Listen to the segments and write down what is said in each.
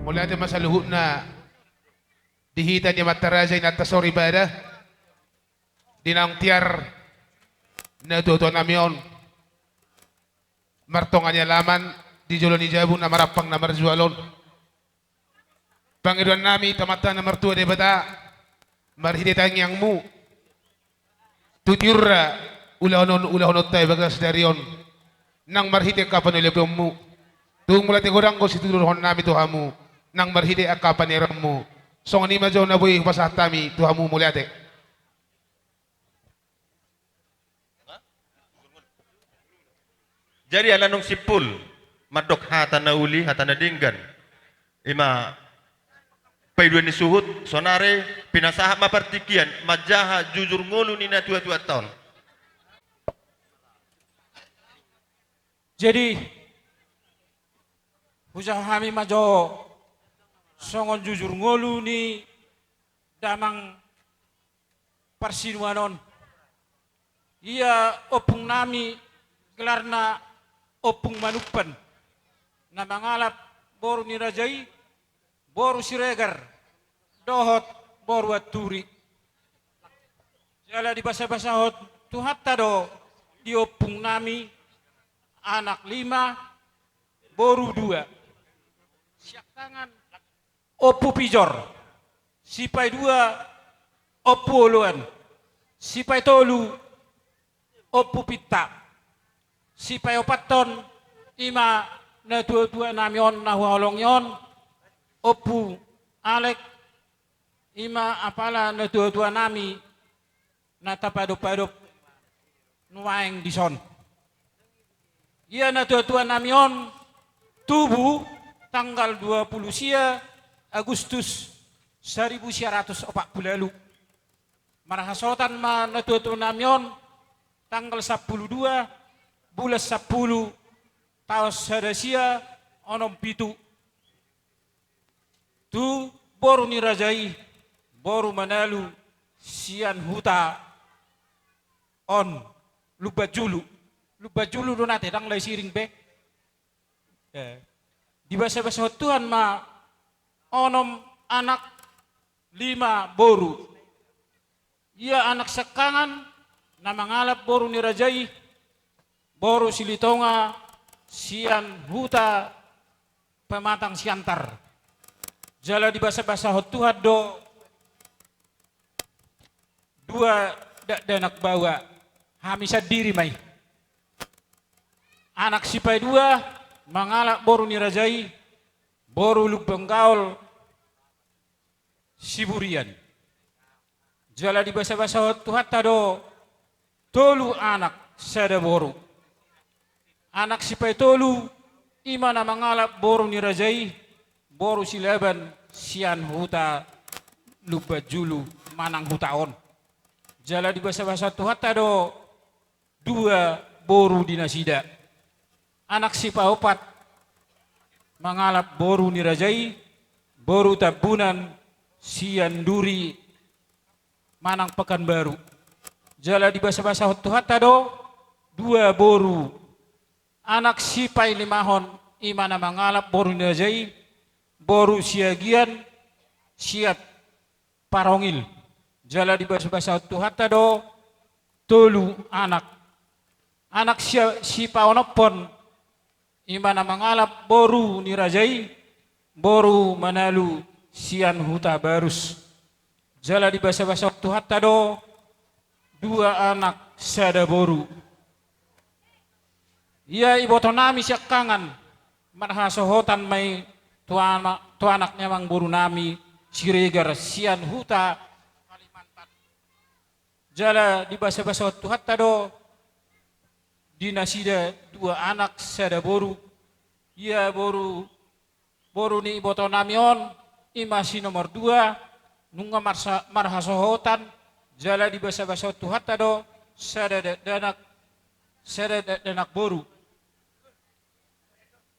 mula di masaluhut na dihita ni matarajay na tasori bada dinang tiar na tuto namion martongan niya laman di jolo ni jabun na marapang na marjualon Pangiruan nami tamata na martua de bata marhidetang yang mu tutyura ulahonot tayo bagas darion nang marhide kapan ulit mu tung mula tigurang ko si tudurhon nami tuhamu nang marhide akapan irammu song ni majo na buhay pasatami tuhamu muliate jadi alanong sipul madok hata na uli hata na dinggan ima paiduan ni suhut sonare pinasaha mapartikian majaha jujur ngulu ni na tua tahun. Jadi hujah kami majo songon jujur ngolu ni damang persinuanon ia opung nami gelarna opung manupan na mangalap boru ni rajai boru siregar dohot boru aturi jala di basa-basa hot tuhat tado di opung nami anak 5 boru 2 siak tangan opu pijor sipai 2 opu oluan sipai tolu opu pita sipai 4 ton 5 na 2 namion na hualongyon opu alek 5 apala na 2 nami na tapadop-padop nuaeng dison ia na 2 namion tubuh tanggal 20 sia Agustus 1940 marahasotan ma na 2 namion tanggal 12 bulan 10 tahun sadasia onom pitu tu boru ni rajai boru manalu sian huta on lubajulu donate dang lay siring be di basa-basa Tuhan ma onom anak 5 boru ia anak sekangan na mangalap boru ni rajai boru silitonga sian huta pematang siantar jala di basa-basa Tuhan do 2 danak bawa hamisa diri mai anak sipai 2 mangalak boru ni rajai boru lubang gaul siburian jala di basa-basa Tuhan tado tolu anak sada boru anak sipai tolu 5 na mangalak boru ni rajai boru silaban sian huta lubajulu manang hutaon jala di basa-basa Tuhan tado 2 boru dinasida anak sipa 4 mangalap boru ni rajai boru tabunan sian duri manang Pekanbaru jala di basa-basa Tuhan tado 2 boru anak sipai 5 imana mangalap boru ni rajai boru siagian siap parongil jala di basa-basa Tuhan tado tolu anak sipa onopon imana mangalap boru ni rajai boru manalu sian huta barus jala di basa-basa Tuhan tado 2 anak sada boru ia ibotonami siak kangan marhasohotan may tuanak nyamang boru nami siregar sian huta Kalimantan jala di basa-basa Tuhan tado dinasida 2 anak sada boru ia boru ni boto namion imasi nomor 2 nunga marhasohotan jala di basa-basa Tuhan tado sada danak boru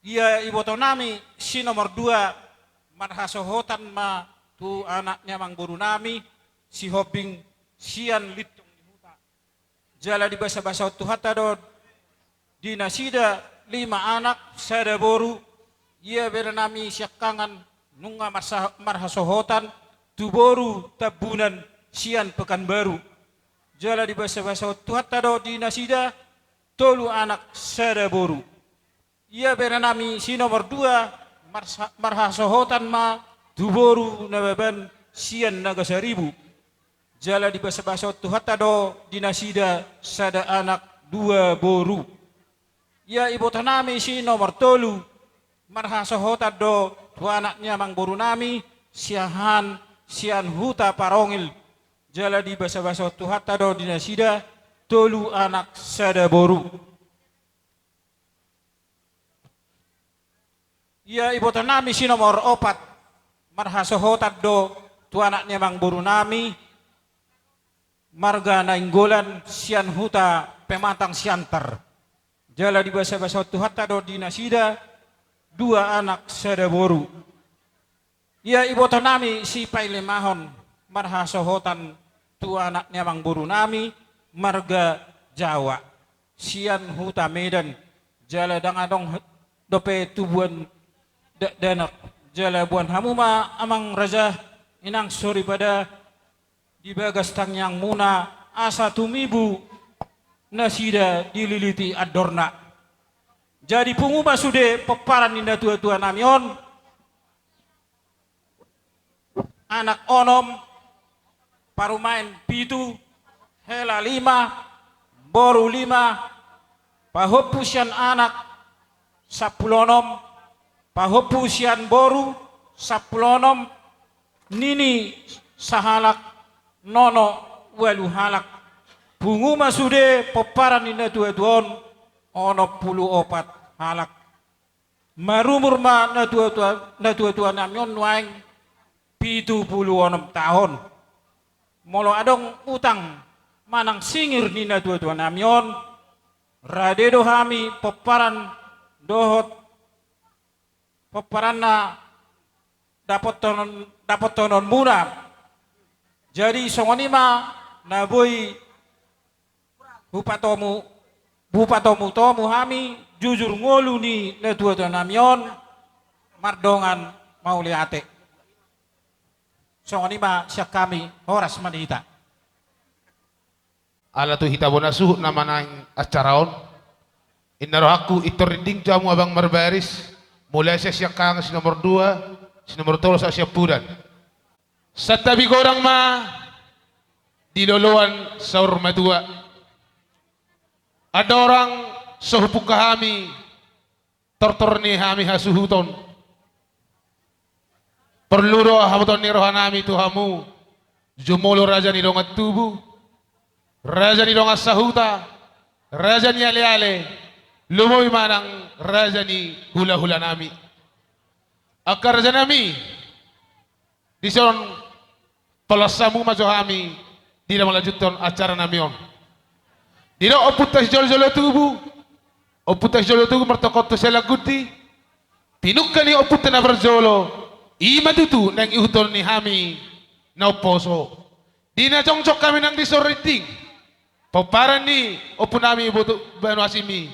ia iboto nami si nomor 2 marhasohotan ma tu anaknya mang boru nami si hoping sian litung di huta jala di basa-basa Tuhan tado dinasida 5 anak sada boru ia bernami siakangan nunga marhasohotan tuboru tabunan sian Pekanbaru jala di basa-basa tuhat tado di nasida tolu anak sadaboru ia beranami si nomor 2 marhasohotan ma tuboru nababan sian naga seribu jala di basa-basa tuhat tado di nasida sada anak 2 boru ia ibu tanami si nomor tolu marhasohotan do dua anaknya mang boru nami siahan sian huta parongil jala di basa-basa tuhat tado di nasida tolu anak sadaboru ia ibu tanami si nomor 4 marhasohotan do dua anaknya mang boru nami marga nainggolan sian huta pematang siantar jala di basa-basa tuhat tado di nasida 2 anak sadaboru ia ibu tanami si pailemahon marhasohotan 2 anaknya mang boru nami marga Jawa sian huta Medan jala dangadong dope tubuan danak jala buan hamuma amang raja inang sori pada di bagas tangyang muna asa tumibu nasida dililiti adorna jadi punguma sude peparan ninda tua-tua namion anak onom parumain pitu hela 5 boru 5 pahopusian anak 10 pahopusian boru 10 nini sahalak nono walu halak punguma sude peparan ninda tua-tuon ono 14 halak marumur ma na tua-tua namion waeng 76 tahun molo adong utang manang singir nina tua-tua namion radedo hami peparan dohot peparan na dapat tonon muna jadi songonima na boy bupatomu tomu hami jujur ngolu ni na tua-tua namion mardongan mau liate songonima siya kami horas manita ala tu hita bonasuh nama nang acaraon inaro aku itorinding jamu abang marbaris mulai siya kang si nomor 2 si nomor 3 sa siya pudan sa tabi gorang ma diloloan sa urma 2 ada orang sehupuk kami tortorni hami hasuhuton perlu doa hamuton ni rohanami tuhamu jumolo raja ni dongat tubuh raja ni dongat sahuta raja ni ale-ale lumoy manang raja ni hula-hula nami akar raja nami dison palasamu majohami di dalam lanjutan acara namion di dalam oputas jolo-jolo tubuh oputas jolo tubuh mertokot sela guti tinukani oputan na berjolo ima tutu nang ihuton ni hami na oposo di na congcok kami nang disoriting paparan ni opo nami ibuto banu asimi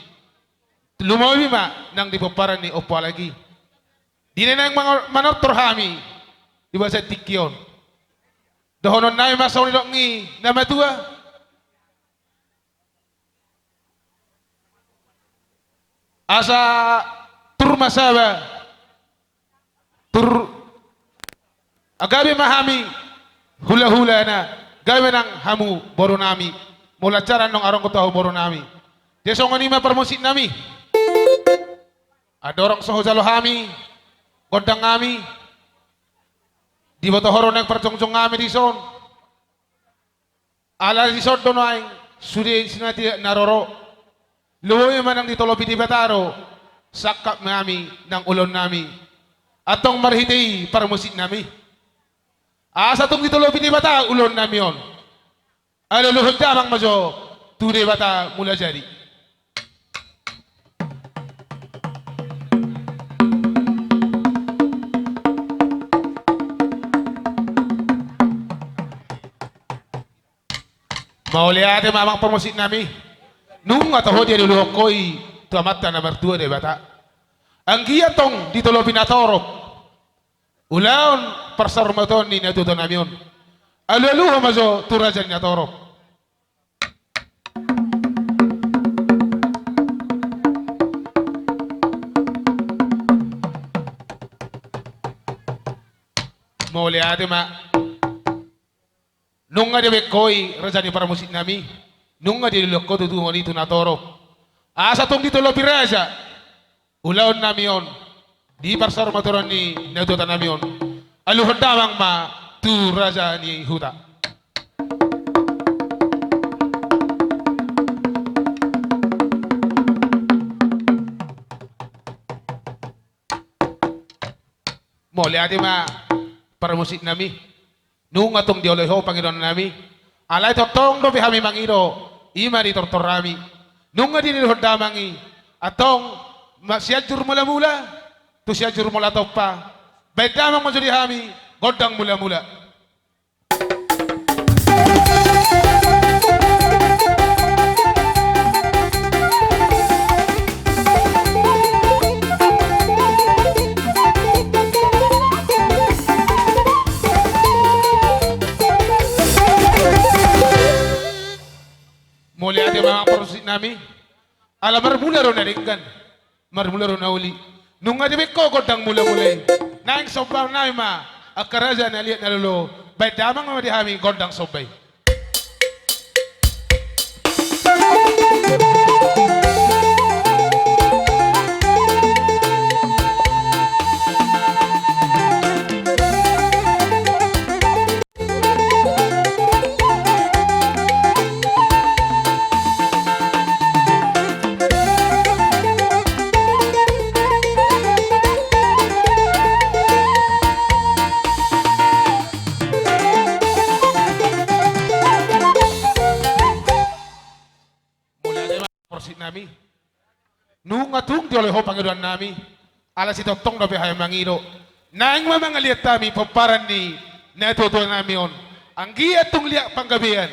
lumawi ma nang di paparan ni opo lagi di na nang manotor hami di basa tikyon dohonon nami masaw nilok ni nama tua asa turmasaba tur agabe mahami hula-hula na gawe nang hamu boro nami mula cara nong arong kutahu boro nami desong anima permusit nami adorong soho jalo hami godang kami di boto horo nang percongcong kami di son ala di son dono aing sudi sinati naroro luhoy manang ditolopi di bataro sakap nami nang ulon nami atong marhitei para musik nami asa tung ditolopi di bata ulon nami on aluluhod damang majo ture bata mula jadi mau lihat mamang permusik nami nung atau dia dulu koi tuamata na mertua de bata ang giya tong ditolopi na torok Ulaon parsarmaton ni natuto namion. Alualuha mazo turajan niya toro. Muli ate ma. Nung nga dibe koi rajani para musik nami. Nung nga diloko tutungo ni tunatoro. Asa tong dito lopi raja. Ulaon namion. Di parsar matoron ni natuto namion. Aluhod damang ma tu raja ni huta. Muli ate ma. Para musik nami nung atong dioloho Panginoon nami alay totong do bihami mangiro ima di tortorami nung nga dinilhod damangi atong siyadyur mula-mula tu siyadyur mula topa bayt damang masudi hami godang mula-mula. Muli ate mga porosik nami ala marmula ro naringgan marmula ro nauli nung nga dibe ko godang mula-mula naing sobrang nami ma akaraja na liat na lolo bay damang nga madihami godang sobay. Nami nung atung dioloho Panginoon nami ala si totong na bihay mangiro naing mamangaliat tami pamparan ni natuto nami on ang giyat tong liyak panggabihan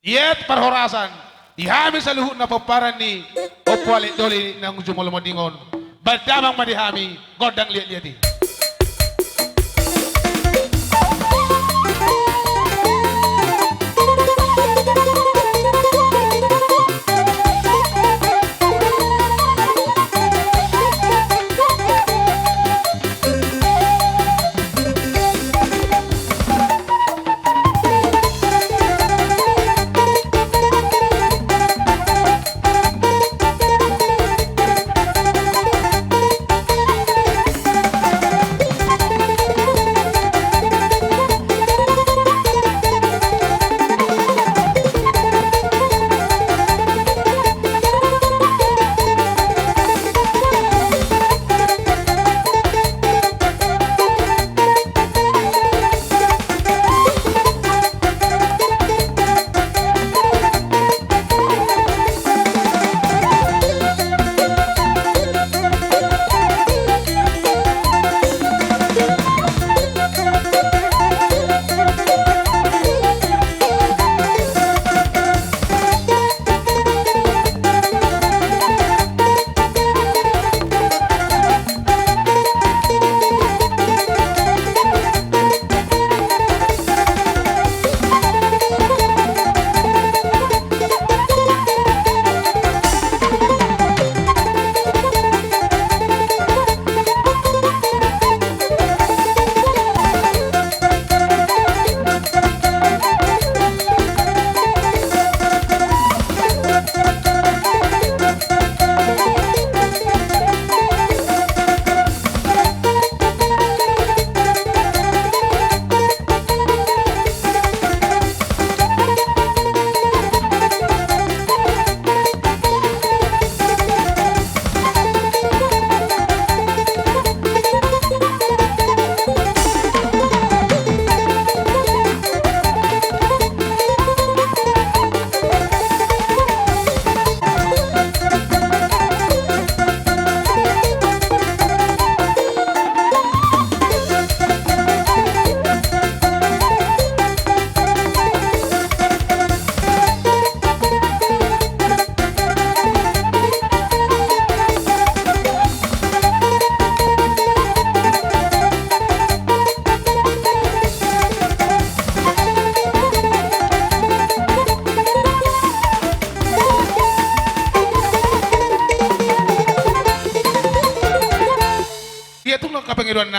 iyat parhorasan ihami sa luhut na pamparan ni opwalit doli ng jumulumodingon badamang madihami godang liat-liati.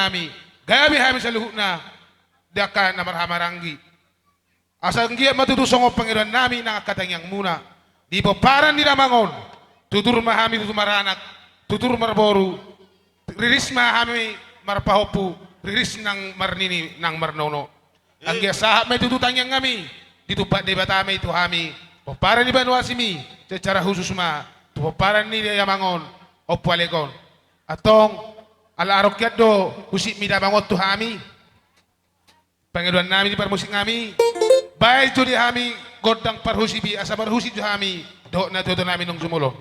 nami. Gaya mi sa luhut na daka na marhamaranggi. Asal ngiya matutusong o Panginoon nami ng katangyang muna. Di po paran ni Ramangon. Tutur mahami tutur maranak. Tutur marboru. Riris mahami marpahopu. Riris ng marnini ng marnono. Ang giya may tututang yang ngami. Dito pa di batame ito hami. O paran ni Banuasimi. Secara khusus ma. O paran ni Ramangon. O pualekon. Atong ala-arok do usik mi dabangot tu hami. Panginoon namin di parmusik kami. Baik judi kami godang parhusibi asa parhusi ju kami. Do na todo namin nung sumulong.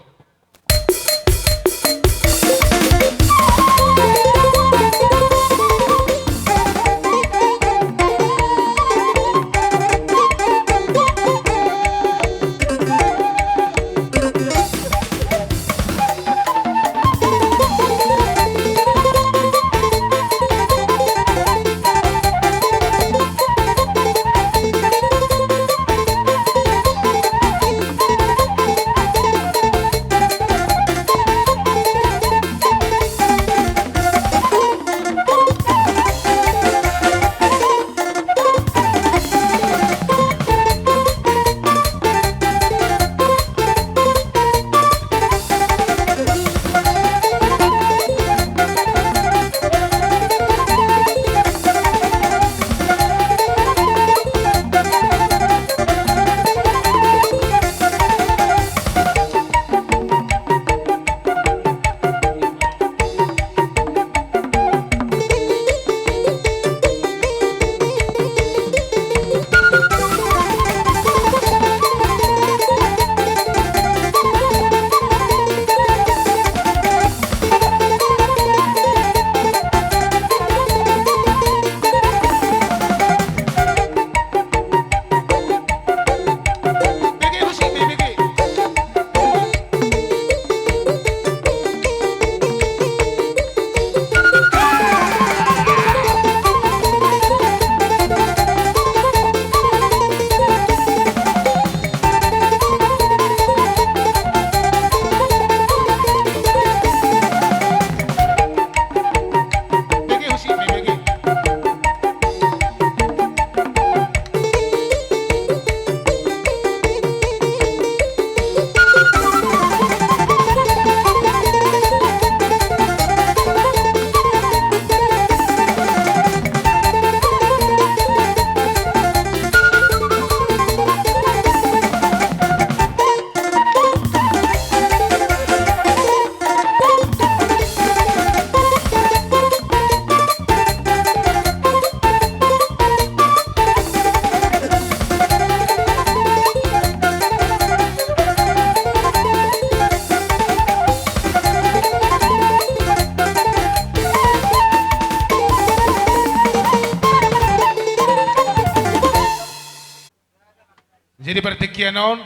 Jadi pertikianon,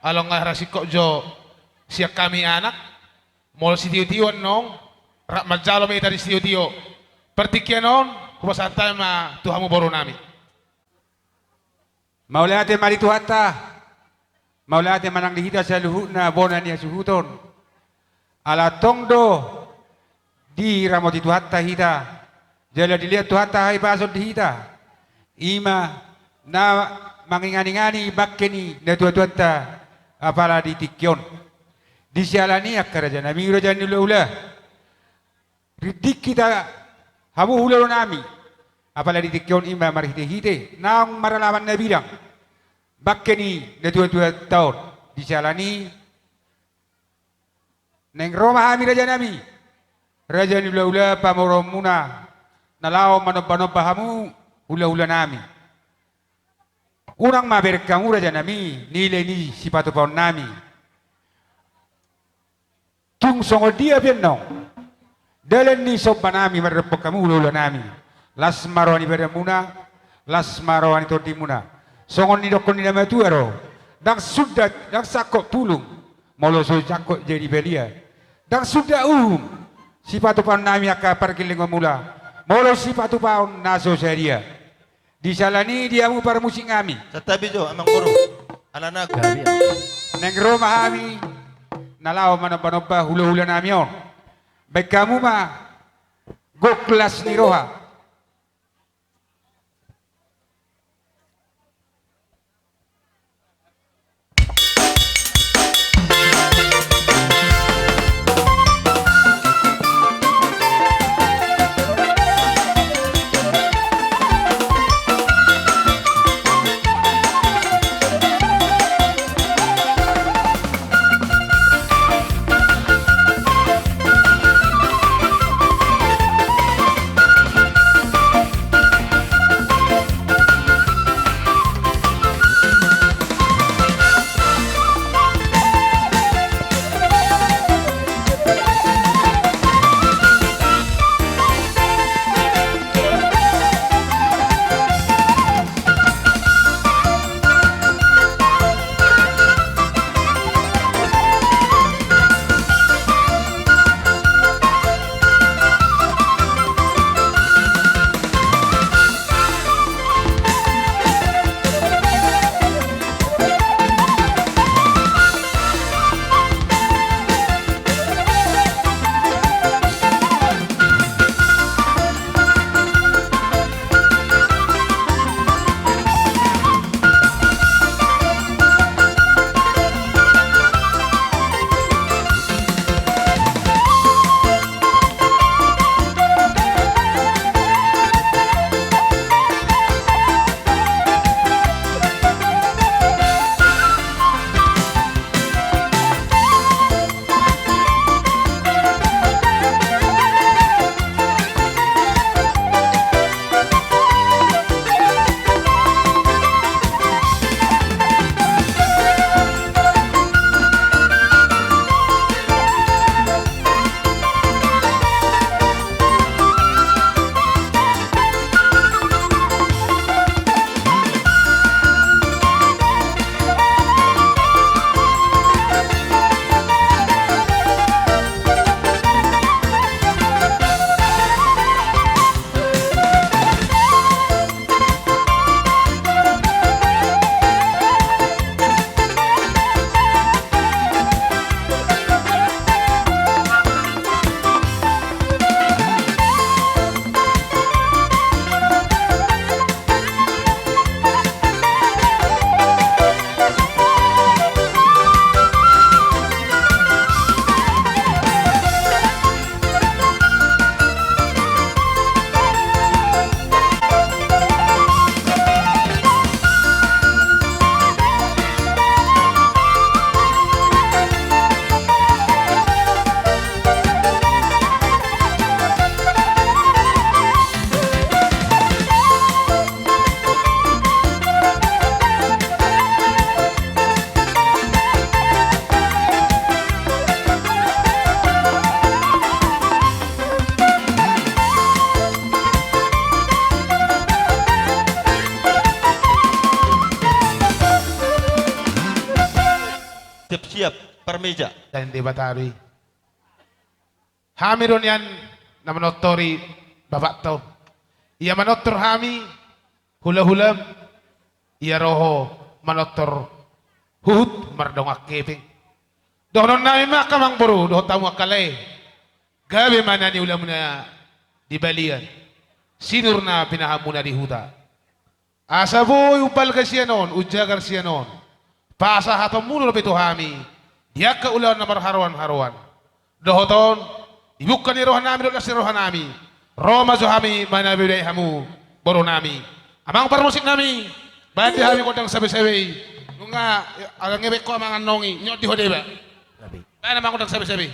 along nga rasiko jo siya kami anak, mol si tiyo-tiyo nong, majalo may tadi si tiyo-tiyo. Pertikianon, kupasantay ma tuhamu boro nami. Maulate marituhata, maulate manang dihita sa luhut na bona niya suhuton. Ala tongdo di ramot ituhata hita, jala dilihat tuhata hai pasod dihita. Ima na mangingani-ngani bakkeni na tuwa-tuwanta apala di tikyon. Di sialani akkaraja nami raja nula-ula. Ridik kita hamu hulalo nami. Apala di tikyon ima marhite-hite. Nang maralaman na bilang. Bakkeni na tuwa-tuwa taon. Di sialani. Neng Roma hami raja nami. Raja nula-ula pamorom muna. Nalao manompa-nompa hamu hula-hula nami. Urang maberkamu raja nami nilai ni sipatu paun nami. Tung songo dia bienong. Dalam ni sopan nami merepok kamu ulu nami. Las marwani beremuna, las marwani tordimuna. Songo ni dokon ni nama tuaro. Dang sudah dang sakok tulung. Molo so sakok jadi belia. Dang sudah sipatu paun nami aka pergilingo mula. Molo sipatu paun naso seria. Di salani dia mu para musik kami. Tetapi jo amang boro. Alana gabi. Neng Roma kami nalaw manapa-napa hula-hula nami on. Baik kamu mah Goklas Niroha. Siap-siap permeja. Dan di Batari. Hami ron yan na manotori babak to. Ia manotor hami hula-hulam. Ia roho manotor huhut mardong akiping. Dohon namin makamang buru, dohon tamu akalay. Gabi mana ni ulam na di balian. Sinur na pinahamu na di huta. Asa boy upal ka siya noon, ujagar siya noon. Pasa hatong mulo na pito hami. Diyak ka ulan na marharuan-haruan. Dohoton, ibukkan ni rohan namin, doon si rohan namin. Roma so hami, manabiday hamu, boro nami. Amang parmusik nami, ba't di hami ko tang sabi-sabi. Nung nga, agang ngibig ko amang anongi, nyot di ho diba? Ba't naman ko tang sabi-sabi?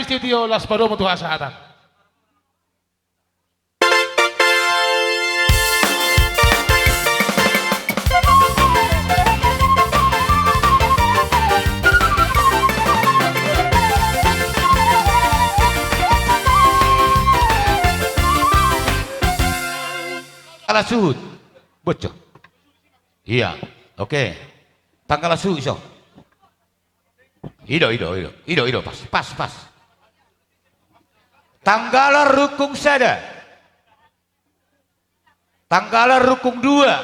studio Las Pado Mutuha Sahatan. Tangkala suhud, bocor. Iya, oke. Tangkala suhud iso. Ido, pas. Tanggala rukung sada. Tanggala rukung dua.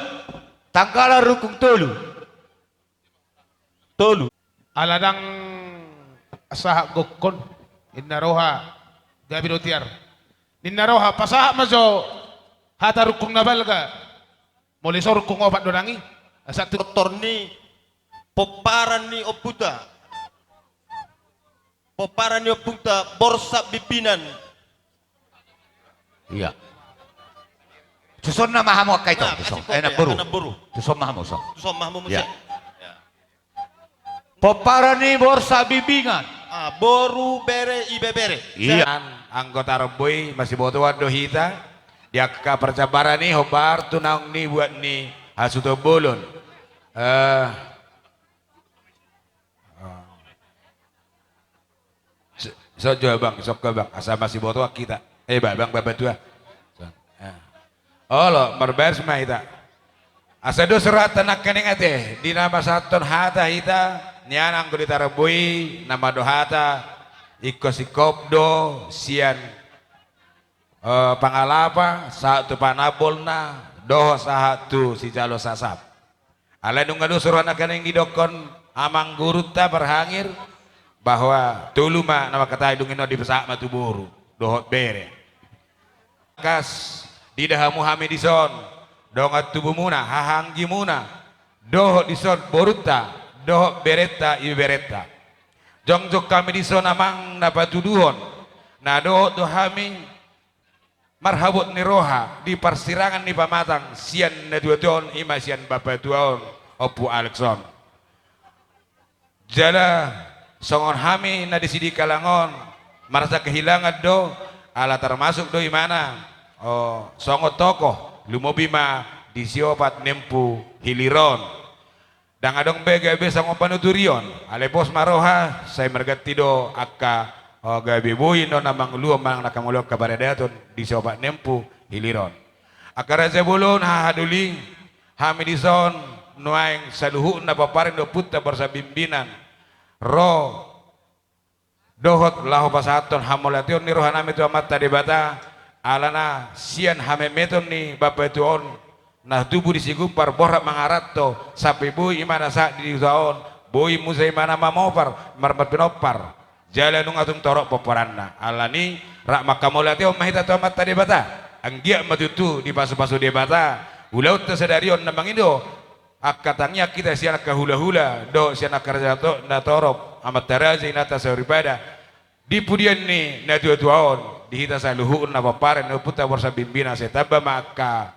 Tanggala rukung tolu. Aladang sahak gokon innaroha gabi tiar. Innaroha pasahak majo hata rukung nabalga. Muli so rukung obat donangi. Satu Doktor ni poparan ni oputa. Poparan ni oputa borsa bipinan. Iya. Susun na mahamo kay to. Nah, Susun. kasi Anak kopi, buru. anak buru. Susun mahamo so. So mahmo mo Ya. siya. Poparani borsa bibingan. Boru bere ibebere. Iya. Anggota Reboy masih boto wado hita. Dia ke percabaran ni hobar tunang ni buat ni hasuto bolon. So jauh bang, sok ke bang, asal masih boto kita. Bang, bapak tua. Oh lo, merbayar semua kita. Asa do serat tanak kening ate di nama saton hata hita nianang ko ditara boy nama do hata iko si kopdo sian pangalapa satu panabol na doho satu si jalo sasap ala nung ngadu suruh anak kening didokon amang guru ta berhangir bahwa tulu ma nama kata idungin di pesak matu buru dohot bere kas di dahamu hamidison dongat tubuh muna hahanggi muna dohot dison boruta dohot bereta ibu bereta jongjok kami dison amang napatuduhon na dohot dohami marhabut ni roha di persirangan ni pamatang sian na dua tahun ima sian bapak tuaon opu Alexon jala songon hami na disidi kalangon merasa kehilangan do ala termasuk do imana songo tokoh lumobima di siopat nempu hiliron dan adong BGB sango panuturion ale pos maroha saya mergatido akka gabi buin no namang luo mang nakamulok kabaredaton di siopat nempu hiliron akara sebulun hahaduli hamidison nuaing saluhu na paparin do putta bersa bimbinan ro dohot lahu pasaton hamolation ni rohanami tu amat tadi bata alana sian hamemeton ni bapak tuon nah tubuh disigumpar borak mangarato sampai bui imana sa di taon bui musai mana mamopar marmat pinopar jalan nung atung torok poporanna alani rak makamolati mahita tu amat tadi bata anggia matutu di pasu-pasu di bata ulaut tersadarion namang indo akatangnya kita sian kahula-hula do sian akarjato na torop amat tarazi nata sauribada di pudian ni na tua-tuaon dihita sa luhun na paparan na puta borsa bimbina sa taba maka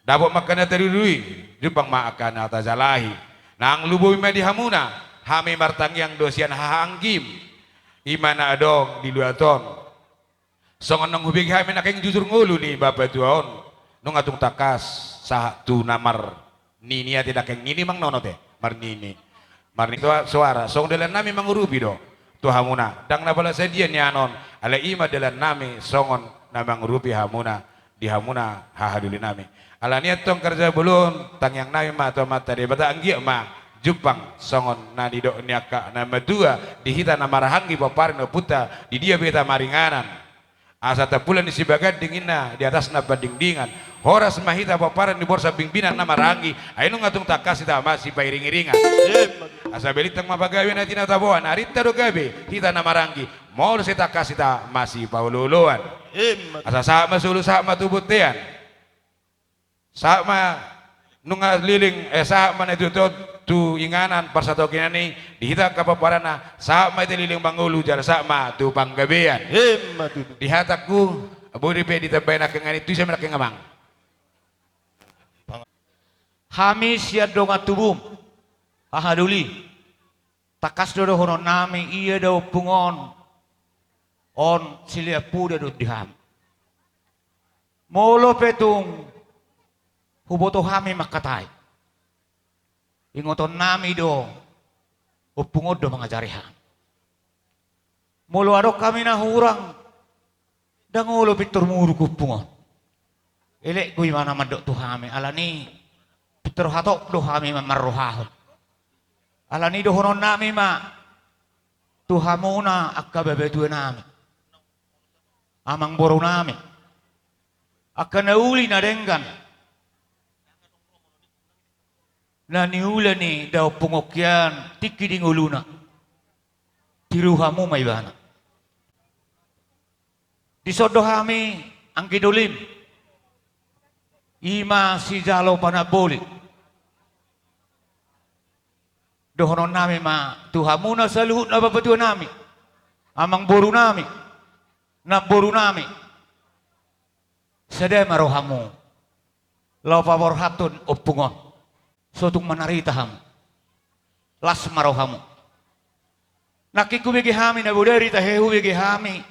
dapat makan na terudui jupang makan na tazalahi na ang luboy di hamuna hami martangyang dosian hahanggim imana adong di luaton songon nang hubig hami na kayong jujur ngulu ni bapak tuaon nung atung takas sa tu namar nini tidak kayong nini mang nonote marnini marnito suara song dalan nami mangurupi do tuhamuna dang nabala sedian nyanon ala ima dalan nami songon namang rupi hamuna di hamuna hahaduli nami ala niat tong kerja belum tang yang nami ma atau mata de bata anggi ma jupang songon na di do niaka nama dua dihita nama rahangi paparin no puta di dia beta maringanan asa tapulan di sibagat dingina di atas napa dingdingan horas mahita paparan di borsa bingbinan nama rahangi ayo ngatung takas ita masih pairing-iringan asa belitang mapagawi na tinatabuan arita do gabi hita nama ranggi mau sita kasita masih paululuan asa sama sulu sama tubutian sama nunga liling sama na itu tu inganan parsato kinani dihita kapaparana sama itu liling bangulu jala sama tu panggabian dihataku budi pe ditabay na kengan itu siya nakengamang Hamis ya donga tubum hahaduli takas dodo hono nami iya do pungon on silia puda do diham. Molo petung huboto hami makatay. Ingoton nami do upungod do mangajari ham. Molo adok kami na hurang dangulo pitur muru kupungon. Elek kuy mana madok tu hami alani pitur hatok do hami mamarrohahon. Alani do honon nami ma tuhamuna akka bebetu nami. Amang boro nami. Akka nauli na denggan. Na niula ni daw pungokyan tikiding uluna. Tiruhamu may bana. Disodohami ang gidulim. Ima si jalo panaboli. Dohonon nami ma tuhamu na sa luhut na babatuan nami. Amang boro nami. Na boro nami. Sadaya marohamu. Lau pabor hatun upungon. Sotung manaritahamu. Las marohamu. Nakikubigi hami na budari tahehu bigi hami.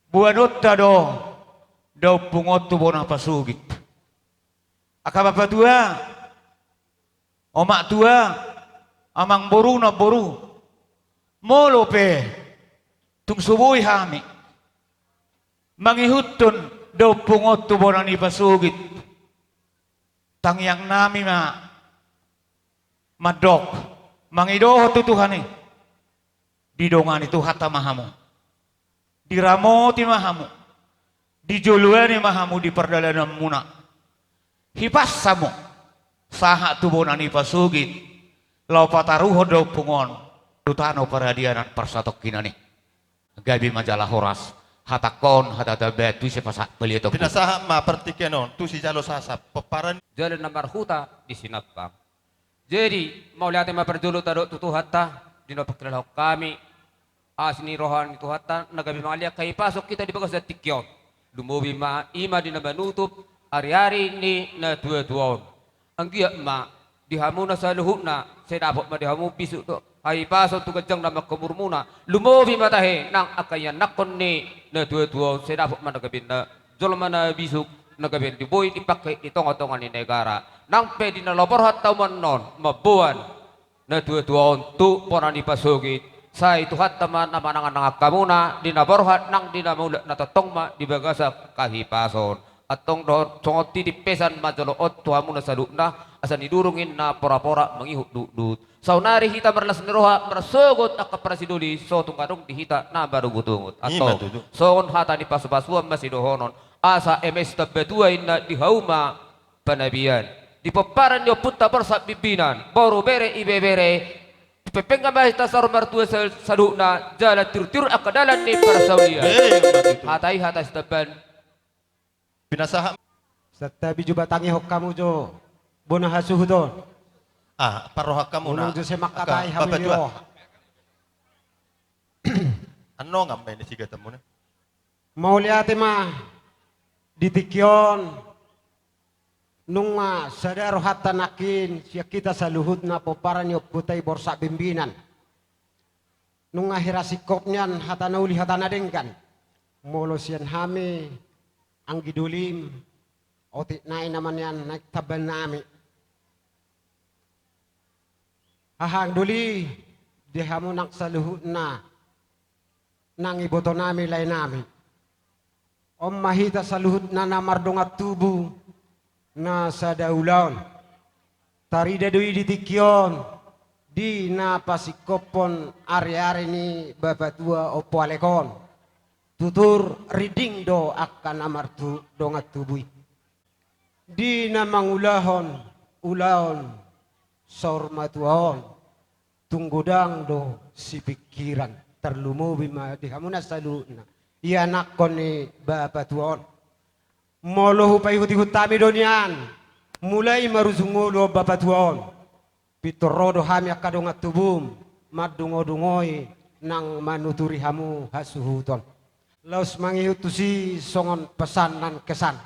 Buanot do daw pungot tubo na pasugit. Akabapa tua, omak tua, amang boru na boru. Molo pe, tung subuhi hami. Mangihutun daw pungot tubo na ni pasugit. Tangyang nami madok, mangidoho tutuhani. Didongan itu hata mahamu. Diramoti mahamu. Dijuluani mahamu di perdalanan muna. Hipasamu. Saha tubonani pasugit. Lau pataruho do pungon. Dutano paradianan persatok kinani. Gabi majalah horas. Hatakon hatatabet tu sepasak pelietok. Pinasaha ma pertikianon tu si jalo sasap peparan Jalan nomor huta di sinapang. Jadi mau lihat ma perjulu tado tutu hatta dino pakilalaw kami asini rohan itu hatta nagabi mangalia kay pasok kita di bagas tikyon. Lumubi ma ima di nabanutup ari-ari ni na dua-duaon. Ang giya ma dihamu na sa luhut na sedapot ma dihamu bisu to ay pasok tu gajang na makumurmuna. Lumubi matahe nang akayan nakon ni na dua-duaon sedapot ma nagabi na jolma na bisuk nagabi di boy dipakai di tonga-tonga ni negara. Nang pwede na laborhat tauman non mabuan na dua-duaon tu porani pasugit. Sa itu hattaman na manangan nangakamuna dinaborhat nang dinamula natatongma di bagasak kahipason. Atong doon songot titipesan majoloot tuhamu na salukna asan idurungin na pora-pora mangihut dudut. Saunari hita merlas niroha merasugot akaprasiduli so tungkadong dihita na baru butungut. Atong songon hata ni pasupasuan masidohonon asa MS tabetuain na dihauma panabian. Di paparan nyo punta bersat pimpinan baru bere ibe bere pepengga mahita sarung martua sadukna jalan tir-tir akadalan ni persaulian. Hatai hatai staban pinasaha Satabi juba tangi hok kamu jo bona hasuhudon. Paroha kamu na Unang jo se makabai hamiro. Ano ngambay ni siga tamo na Mau lihat ma ditikyon nung sadar hatanakin siya kita sa luhut na poparan niyo putay borsa bimbinan. Nung hirasikop niyan hatanauli hatanadengkan. Molo siyan hami ang gidulim otit na naman yan nagtaban nami. Hahang duli dihamo nak sa luhut na nang iboto nami lay nami. Om mahita sa luhut na namardong at tubo na sa daulaon. Tarida dui ditikyon di napasikopon ari-ari ni babatua o pualekon. Tutur riding do akan amartu dongat tubuy. Di na mangulahon, ulaon, saurmatuahon, tunggudang do si pikiran. Terlumubi ma di hamuna saluna. Ianak kon ni babatuahon. Molo hupay huti-hutami donian. Mulai marusungolo babatuahon. Pitorodo hami akadongat tubum. Madungo-dungoy nang manuturi hamu hasuhuton. Laus mangihutusi songon pesan dan kesan.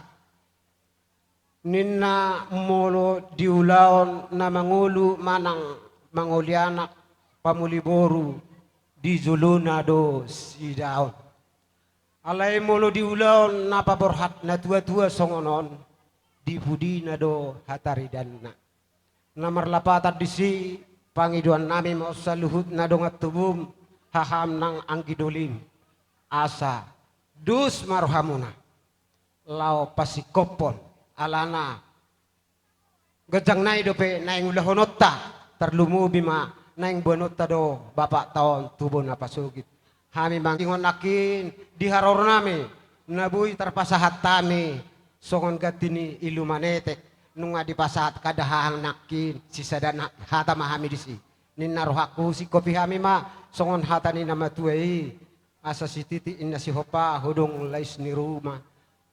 Nina molo diulaon na mangulu manang mangulianak pamuliboru di zuluna do si daon. Alai mulu diulon napa borhat na tua-tua songonon di budi na do hatari dan na. Namar lapatan disi pangiduan nami mau saluhut na dongat tubum haham nang anggidolim asa dus marhamuna lao pasikopon alana gejang nai dope naing ulahonota terlumu bima naing bonota do bapak tahun tubun apa sugit hami mangingon nakin diharor nami nabui terpasahat tami songon gatini ilumanetek nunga dipasahat kadahang nakin sisa dan hata mahami disi ninarohaku si kopi hami ma songon hata ni nama tuai asa si titi inna si hopa hudung lais ni rumah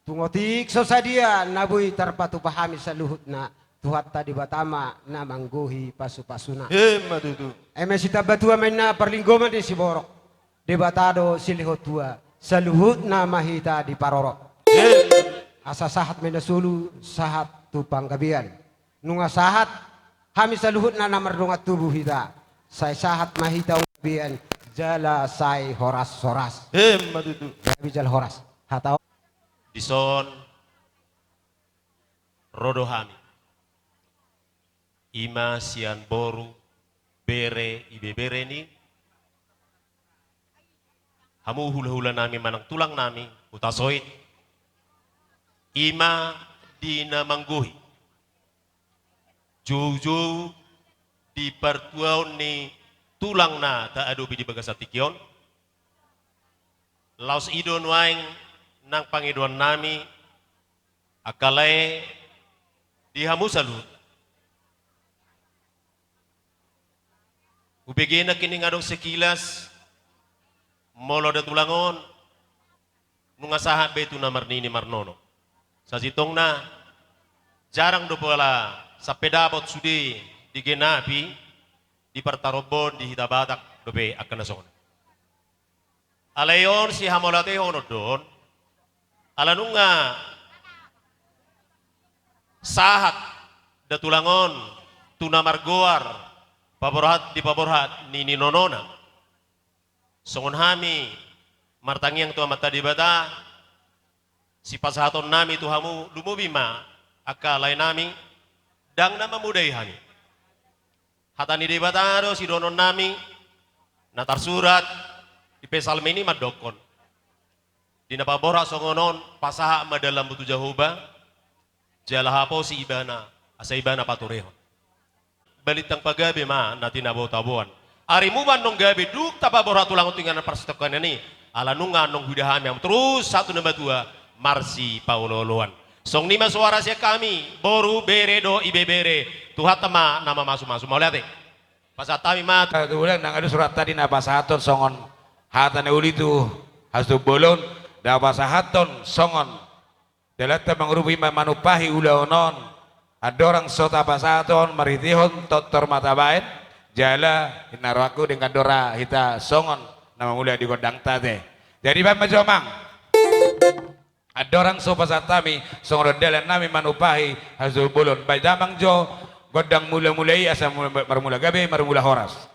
tungotik sosadia nabui terpatu pahami saluhut na tuhat tadi batama na mangguhi pasu-pasuna Madudu. sita batua main na perlinggoman di si borok debatado silihot tua saluhut na mahita di parorok asa sahat main na sulu sahat tupang gabian nunga sahat hami saluhut na namar dungat tubuh hita say sahat mahita gabian jala say horas Madudu. bijal horas hatau Dison rodo hami ima sian boru bere ibe bere ni hamu hula-hula nami manang tulang nami utasoit ima dina mangguhi juju di pertuaun ni tulang na ta adu di bagasatikion laos idon waing nang pangiduan nami akalai dihamu salut ubege na kini ngadong sekilas molo da tulangon nunga saha betu na marnini marnono sa sitong na jarang do pala sa pedabot sudi digenapi di partarobon di hitabatak dobe akan nasong alayon si hamolate hono don alanunga sahat da tulangon tuna margoar paborhat di paborhat nini nonona songon hami martangiang tu mata di bata si pasahaton nami tu hamu lumubima akalay nami dang na mamudai hani hatani di bata do si donon nami natar surat di pesal mini madokon di napaborha songonon pasaha madalam butu jahuba jalahapo si ibana asa ibana paturehon balitang pagabi ma natin nabo-tabuan. Ari mo man nung gabi duk tapaborha tulang tingan parstokan ni ala nunga nung hudahami am terus satu nama dua Marsi Pauloluan. Song nima suara siya kami boru bere do ibe bere tuhat tama nama masu-masu mau lihat pasatami mat ulang nang ada surat tadi na pasahaton songon hatan uli tu hasu bolon da pasahaton songon delata mangrubi manupahi ulaonon adorang sota pasahaton maritihon totor matabain jala inaraku dengan dora hita songon nama mulia di godang tate jadi bang majomang adorang so pasatami songon dalan nami manupahi hasu bolon baidamang jo godang mula-mulai asa marmula gabe marmula horas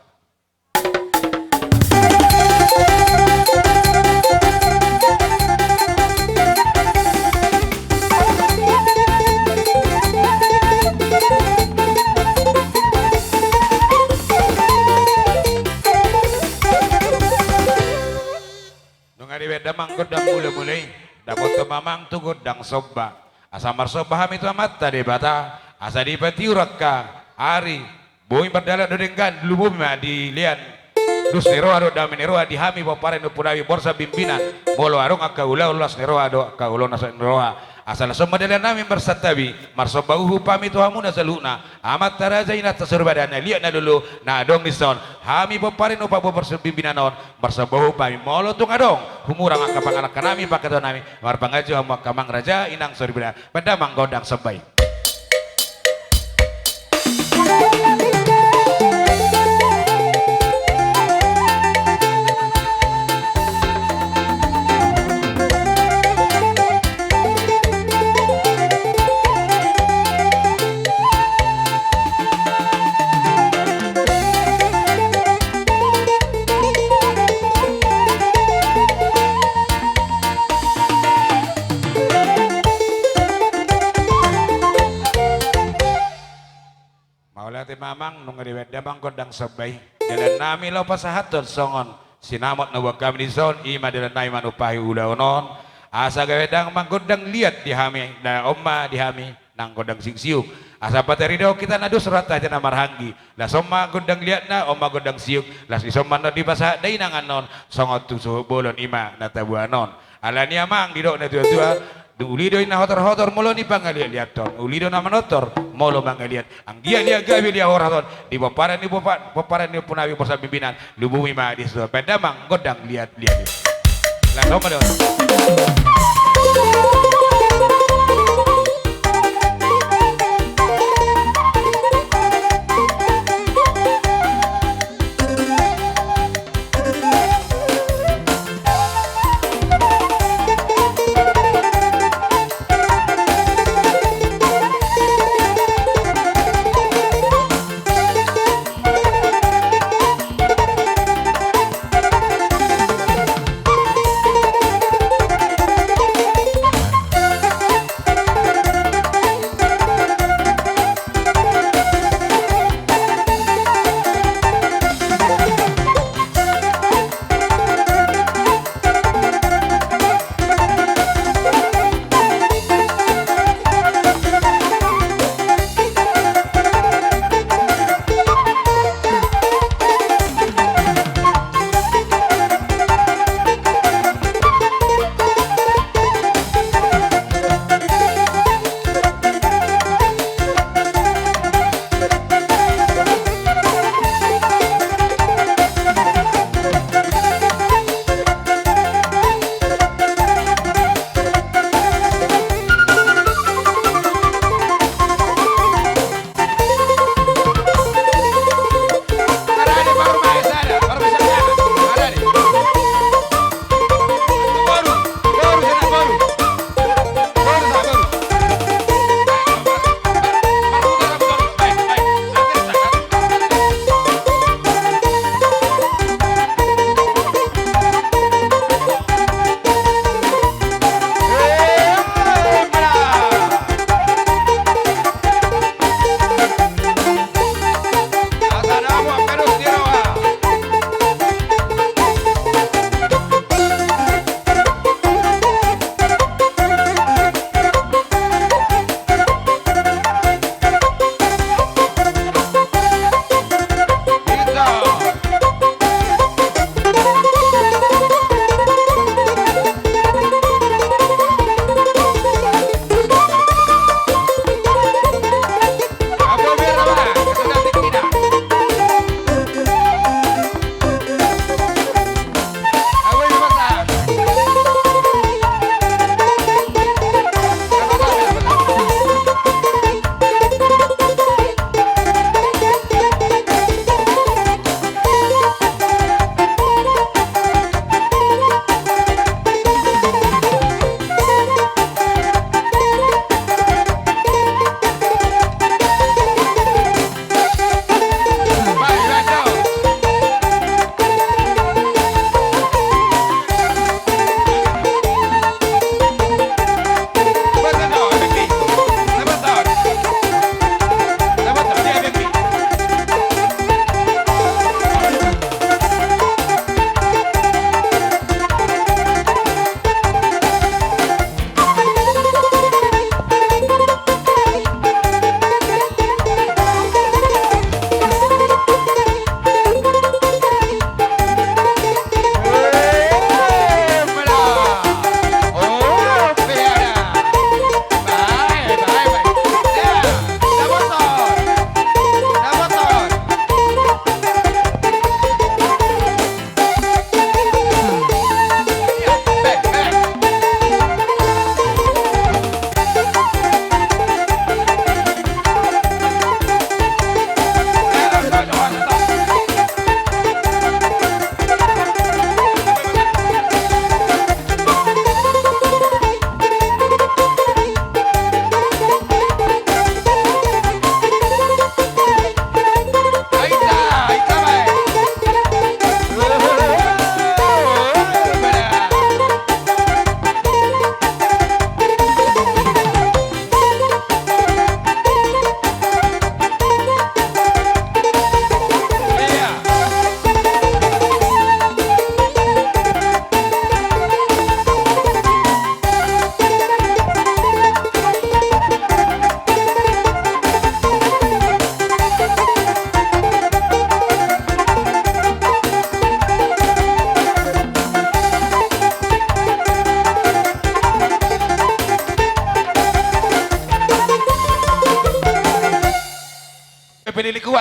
damang godang mula-mulai dapat mamang tu godang soba asa marsoba hami tu amat tadi bata asa di patiurak ka hari boy berdala dodenggan lubu ma di lian dus nero ado damen nero di hami papare no punawi borsa bimbinan bolo arong akaula ulas nero ado kaulo nasa nero asal semadalan nami bersatabi marsoba uhu pami tu hamuna saluna amat taraja ina tasurbadana liat na dulu na dong nison hami papare no pabo borsa bimbinan on marsoba pami molo tung adong humurang akapang anak kanami pakato nami marpangajo hamu kamang raja inang sorbina pendamang godang sebai nung ngadiwen damang gondang sabay. Jalan nami lo pasahaton songon. Sinamot na wag kami ni zon ima dalan na iman upahi ulaonon. Asa gawedang manggondang liat di hami na omma di hami nang gondang singsiuk. Asa pateri daw kita na dusrat aja na marhanggi. La somma gondang liat na omma gondang siuk. Las di somma no di pasah day nang anon songot tusuh bolon ima na tabuanon. Ala ni amang di dok na tua-tua. Ulido na hotor-hotor molo ni pangaliat liaton. Ulido na manotor molo mangaliat. Ang gia dia gawi dia horaton. Di paparan ni punawi bosan pimpinan. Lubumi ma di sudah pedamang gondang liat-liat. Lah somma daw.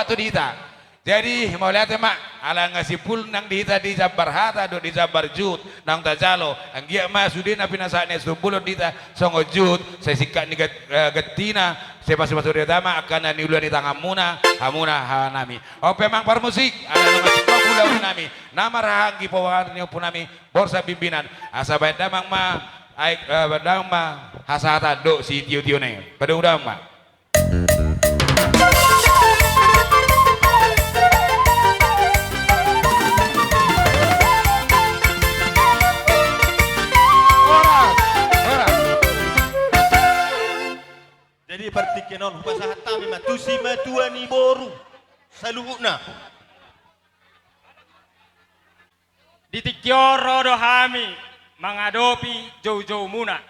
tu dita. Jadi mau lihat mak ala ngasipul nang dita di Jabar Hata do di Jabar Jut nang tajalo anggia ma sudina pinasane subulon dita songo jut saya sikat ni getina saya pasti masuk dia dama akan ni ulah di tangan muna hamuna hanami ope mang par musik ada nang ngasipul ulah nami nama rahangi pawarni punami borsa pimpinan asa bae damang ma aik badang ma hasata do si tiu-tiu ne pada udang ma. Jadi partikenon hupasahata matusi matua ni boru saluhuna. Ditikyo rodo hami mengadopi jauh-jauh muna.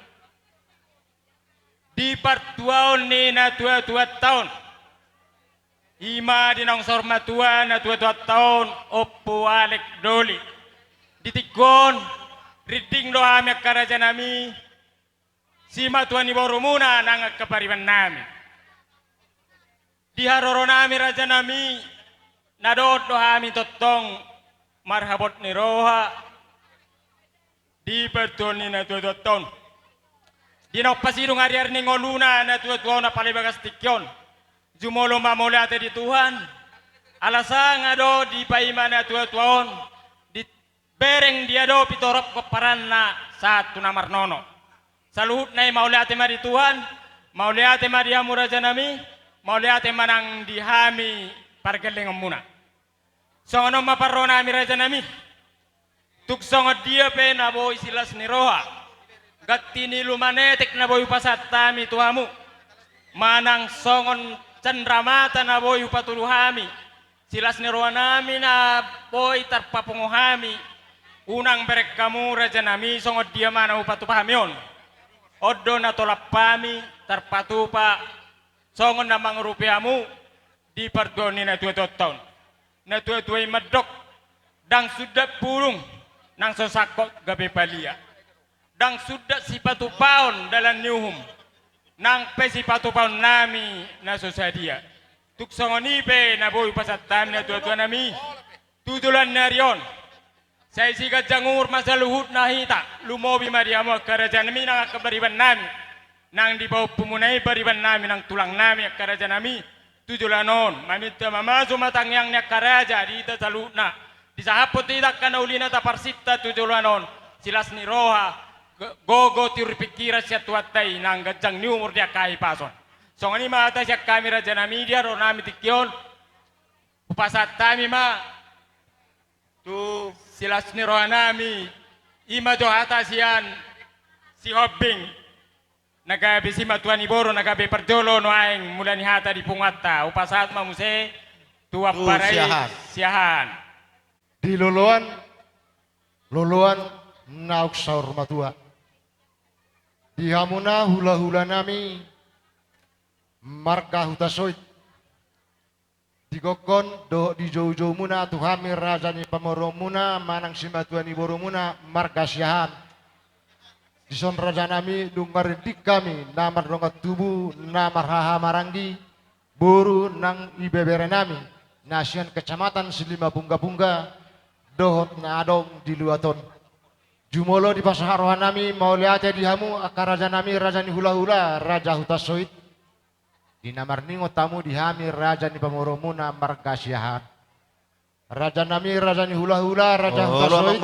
Di pertuaun ni na tua-tua tahun. Ima dinangsor matua na tua-tua tahun opo alek doli. Ditikon reading do hami karajan nami si matua ni boru muna nang kepariban nami. Di haroro nami raja nami nadot do hami totong marhabot ni roha di pertuan ni na tua-tua tahun. Dinok pasidong hari-hari ni ngoluna na tua-tua na palibagas tikyon. Jumolo mamulate di Tuhan. Alasang ado di paima na tua-tuaon. Di bereng dia do pitorop keparan na satu namar nono. Saluhut na maulate ma di Tuhan. Maulate ma di hamuraja nami. Maulate manang di hami pargeleng muna. Songono maparona mi raja nami. Tuk songot dia pe na boy silas ni roha. Gatini lumanetek na boy pasat tami tuamu. Manang songon cendramata na boy upatuluhami. Silas ni roha nami na boy tarpapunguhami. Unang berek kamu raja nami songot dia mana upatupahamion. Odo na tolap pami tarpatupa. Songon na mangurupiamu di pardoni na tua-tua tahun. Na tua-tua medok. Dang sudah purung nang sosakot gabi palia. Dang sudah si patupaon dalam nyuhum. Nang pe si patupaon nami na sosadia. Tuk songonipe na boy pasatami na tua-tua nami. Tutulan na riyon. Saya sigat jangur masa luhut na hita. Lumobi mariamo kerajaan nami nang kebariban nami. Nang di bawah pumunai bariban nami nang tulang nami kerajaan nami. Tujulanon. Mamita mamaso matangyang na karaja di ita salut na. Di sahapot tidak kana ulina taparsita tujulanon. Silas ni roha. Gogo tiur pikira siya tuatay nang gajang ni umur dia kai pason. So ngani mata siya kamera jana media ro nami tikyon. Upasat tami ma tu silas ni roha nami ima jo hata siyan si hobbing nagabi si matuan iboro nagabi perjolo no aing mula ni hata di pungata upasat mamuse tua parai siahan di loloan nauk saur matua di hamuna hula-hula nami marga hutasoit di gokon do di jauh-jauh muna tu hamir raja ni pamoro muna manang simatuan ni boro muna marga siahan di son raja nami dungar dik kami namar rongat tubuh namar haha maranggi buru nang ibebere nami nasian kecamatan selima bunga-bunga dohot na adong di luaton jumolo di pasaharohan nami mau liate di hamu akar raja nami raja ni hula-hula raja hutasoit di namar ningo tamu di hami raja ni pamoromuna marga siahan raja nami raja ni hula-hula raja hutasoit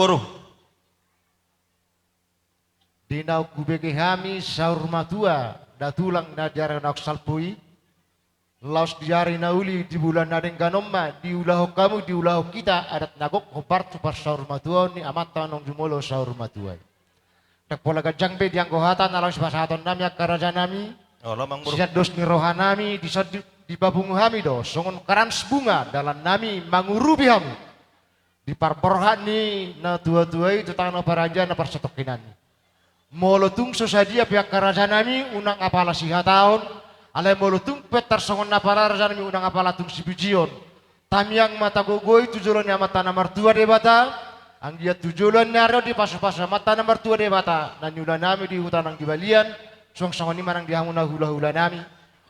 di nau kubege hami saur matua datulang na jara nak salpui laos diari nauli di bulan nadeng ganomma di ulaho kamu di ulaho kita adat nagok hopar tupar saur matua ni amata nong jumolo saur matua tak pola gajang be diang gohata nalang sepasaton nami akaraja nami siat dos ni rohanami di babungu hami do songon karans bunga dalam nami mangurubi hamu di parporhan ni na tua-tua itu tanah paraja na parsatokinani molotung sosadia pihak karaja nami unang apala sihataon alai molotung petar songon na paraja nami unang apala tung sibijion tamiang mata gogoi tujulan ya mata nomor 2 debata anggia tujulan naro di pasu-pasu mata nomor 2 debata dan nyulan nami di hutan ang gibalian song ni manang di hamuna hula-hula nami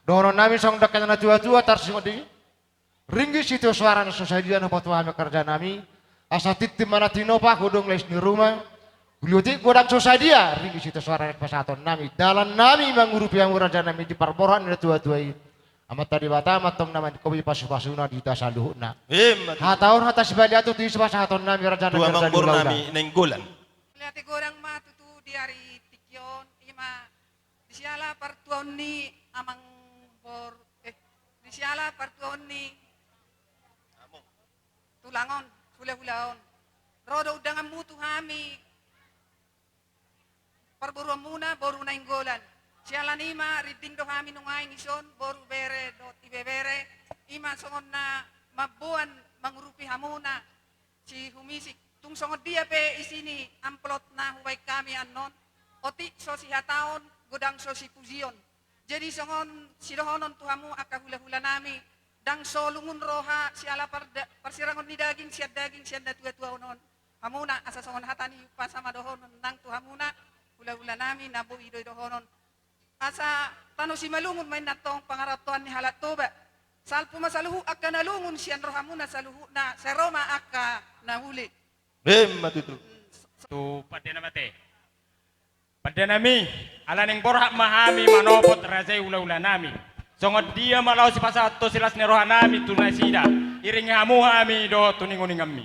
dono nami song dekat na tua-tua tar singo di Ringgi situ suara sosadia na patuha kerja nami. Asa titim mana tinopa kudung les di rumah. Buluti godang sosadia ringgi situ suara pasaton nami. Dalam nami mengurupi yang raja nami di parboran na tua-tuai. Amat tadi bata matom nama kopi pasu-pasuna di tas aluhna. Hataon hata sebaliatu di pasaton nami raja Tua nami mangbor nami nenggolan. Lihat gorang matutu di hari tikyon ima disiala partuon ni amang bor disiala partuon ni tulangon hula-hulaon rodo udangan mutu hami parburuan muna boru nainggolan siala nima riding do hami nungain ison boru bere do tibebere ima songon na mabuan mangurupi hamuna si humisik tung songon dia pe isini amplot na huway kami anon oti so si hataon godang so si puzion jadi songon sidohonon tuhamu aka hula-hula nami dang solungun roha siala persirangon ni daging siat na tua-tua onon hamuna asa songon hatani pasama dohonon nang tuhamuna hula-hula nami nabu idoy dohonon asa tano si malungun may natong pangaratuan ni halat toba salpu masaluhu aka nalungun siyan rohamuna saluhu na seroma aka nahuli Matutu. Tu pada nama teh. Pada nami, ala neng borhak mahami manopot razai ula-ula nami. Songot dia malau si pasato silas neroha nami tunai sida. Iring hamu hami do tuninguning kami.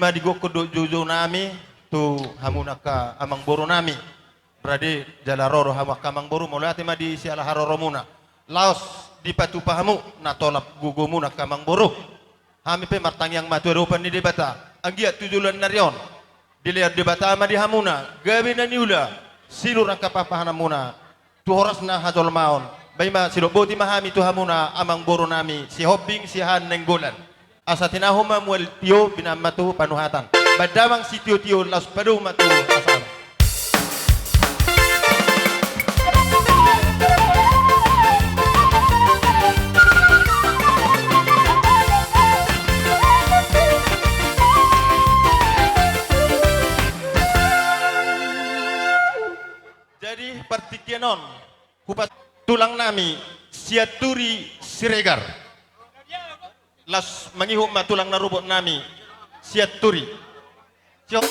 ima digoko do jojo nami tu hamunaka amang boro nami berarti jala roro hamak amang boro mulai ma di siala haroro muna laos di patu pahamu na tolap gugo muna kamang boro hami pe martang yang matu eropan ni debata anggiat tujulan narion dilihat debata ma di hamuna gabi na niula silur ang kapapahana muna tu horas na hajol maon bayma siloboti mahami tu hamuna amang boro nami si hobbing si han nenggolan asa tinahom mamuel tio binamatu panuhatan badamang si tio las padu matu asal. Jadi partikianon hupat tulang nami siaturi siregar las mangihum matulang narubot nami siaturi siok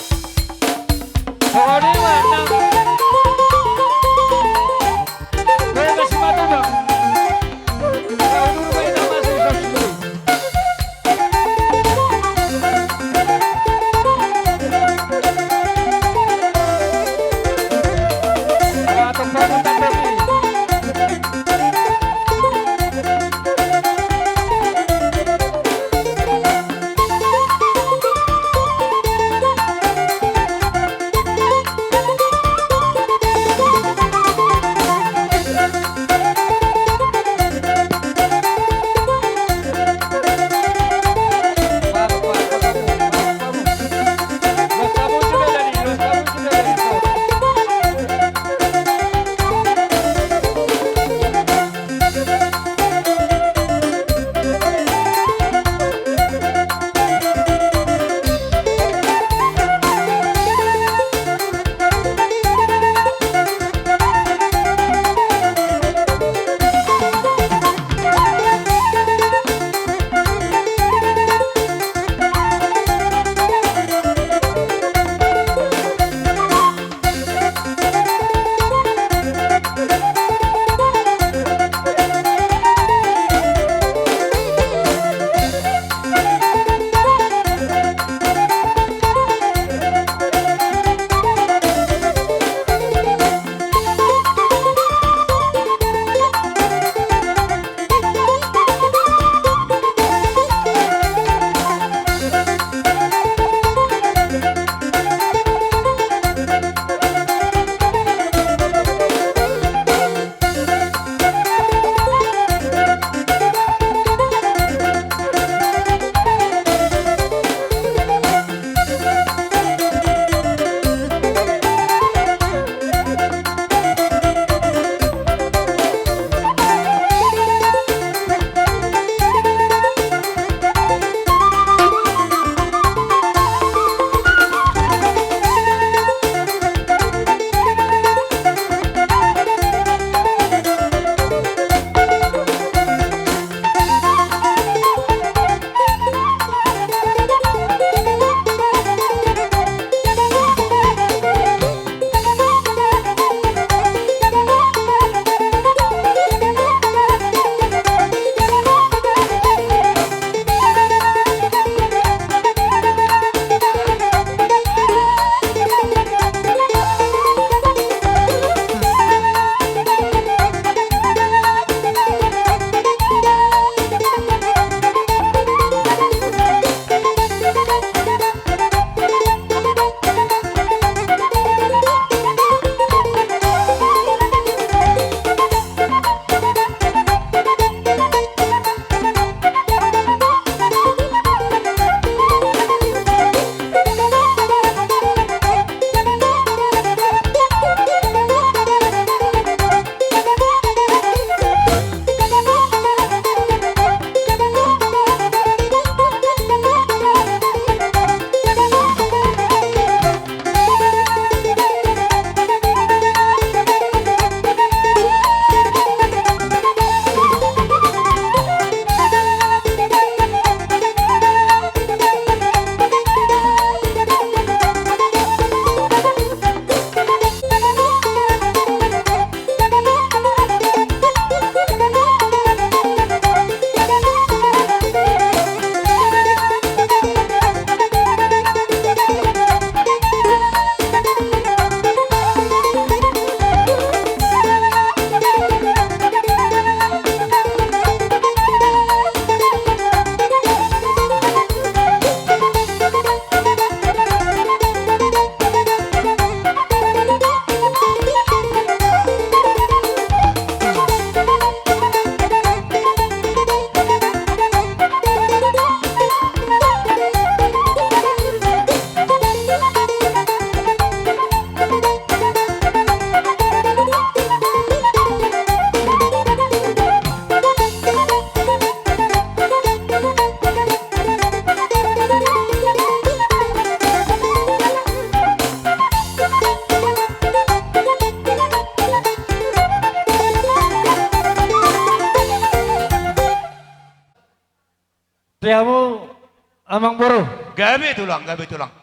Mamang Boro. Gabi tulang.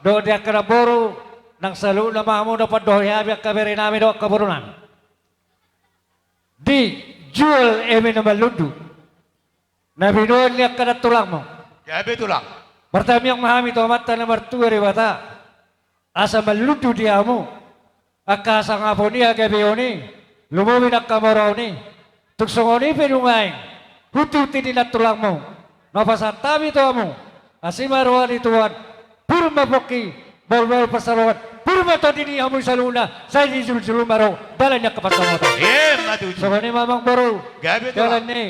Do dia kena Boro nang selalu nama mo dapat doya biak kabere nami do kaburunan. Di jual emi nama ludu. Nabi doon liak kena tulang mo. Gabi tulang. Pertama yang memahami to mata nomor 2 ribata. Asa maludu dia mo. Aka sang aponi agabe oni. Lumuwi nak kamaro ni. Tuksongoni penungain. Hutu tini na tulang mo. Napasantami to mo. Asimaruan ituan. Purma poki. Bawal pasaruan. Purma to dini amoy sa luna. Sa sulul maro. Dalan niya kapasamotan. Matuju. So ni Mamang Boro. Gabi Dalan tulang. ni.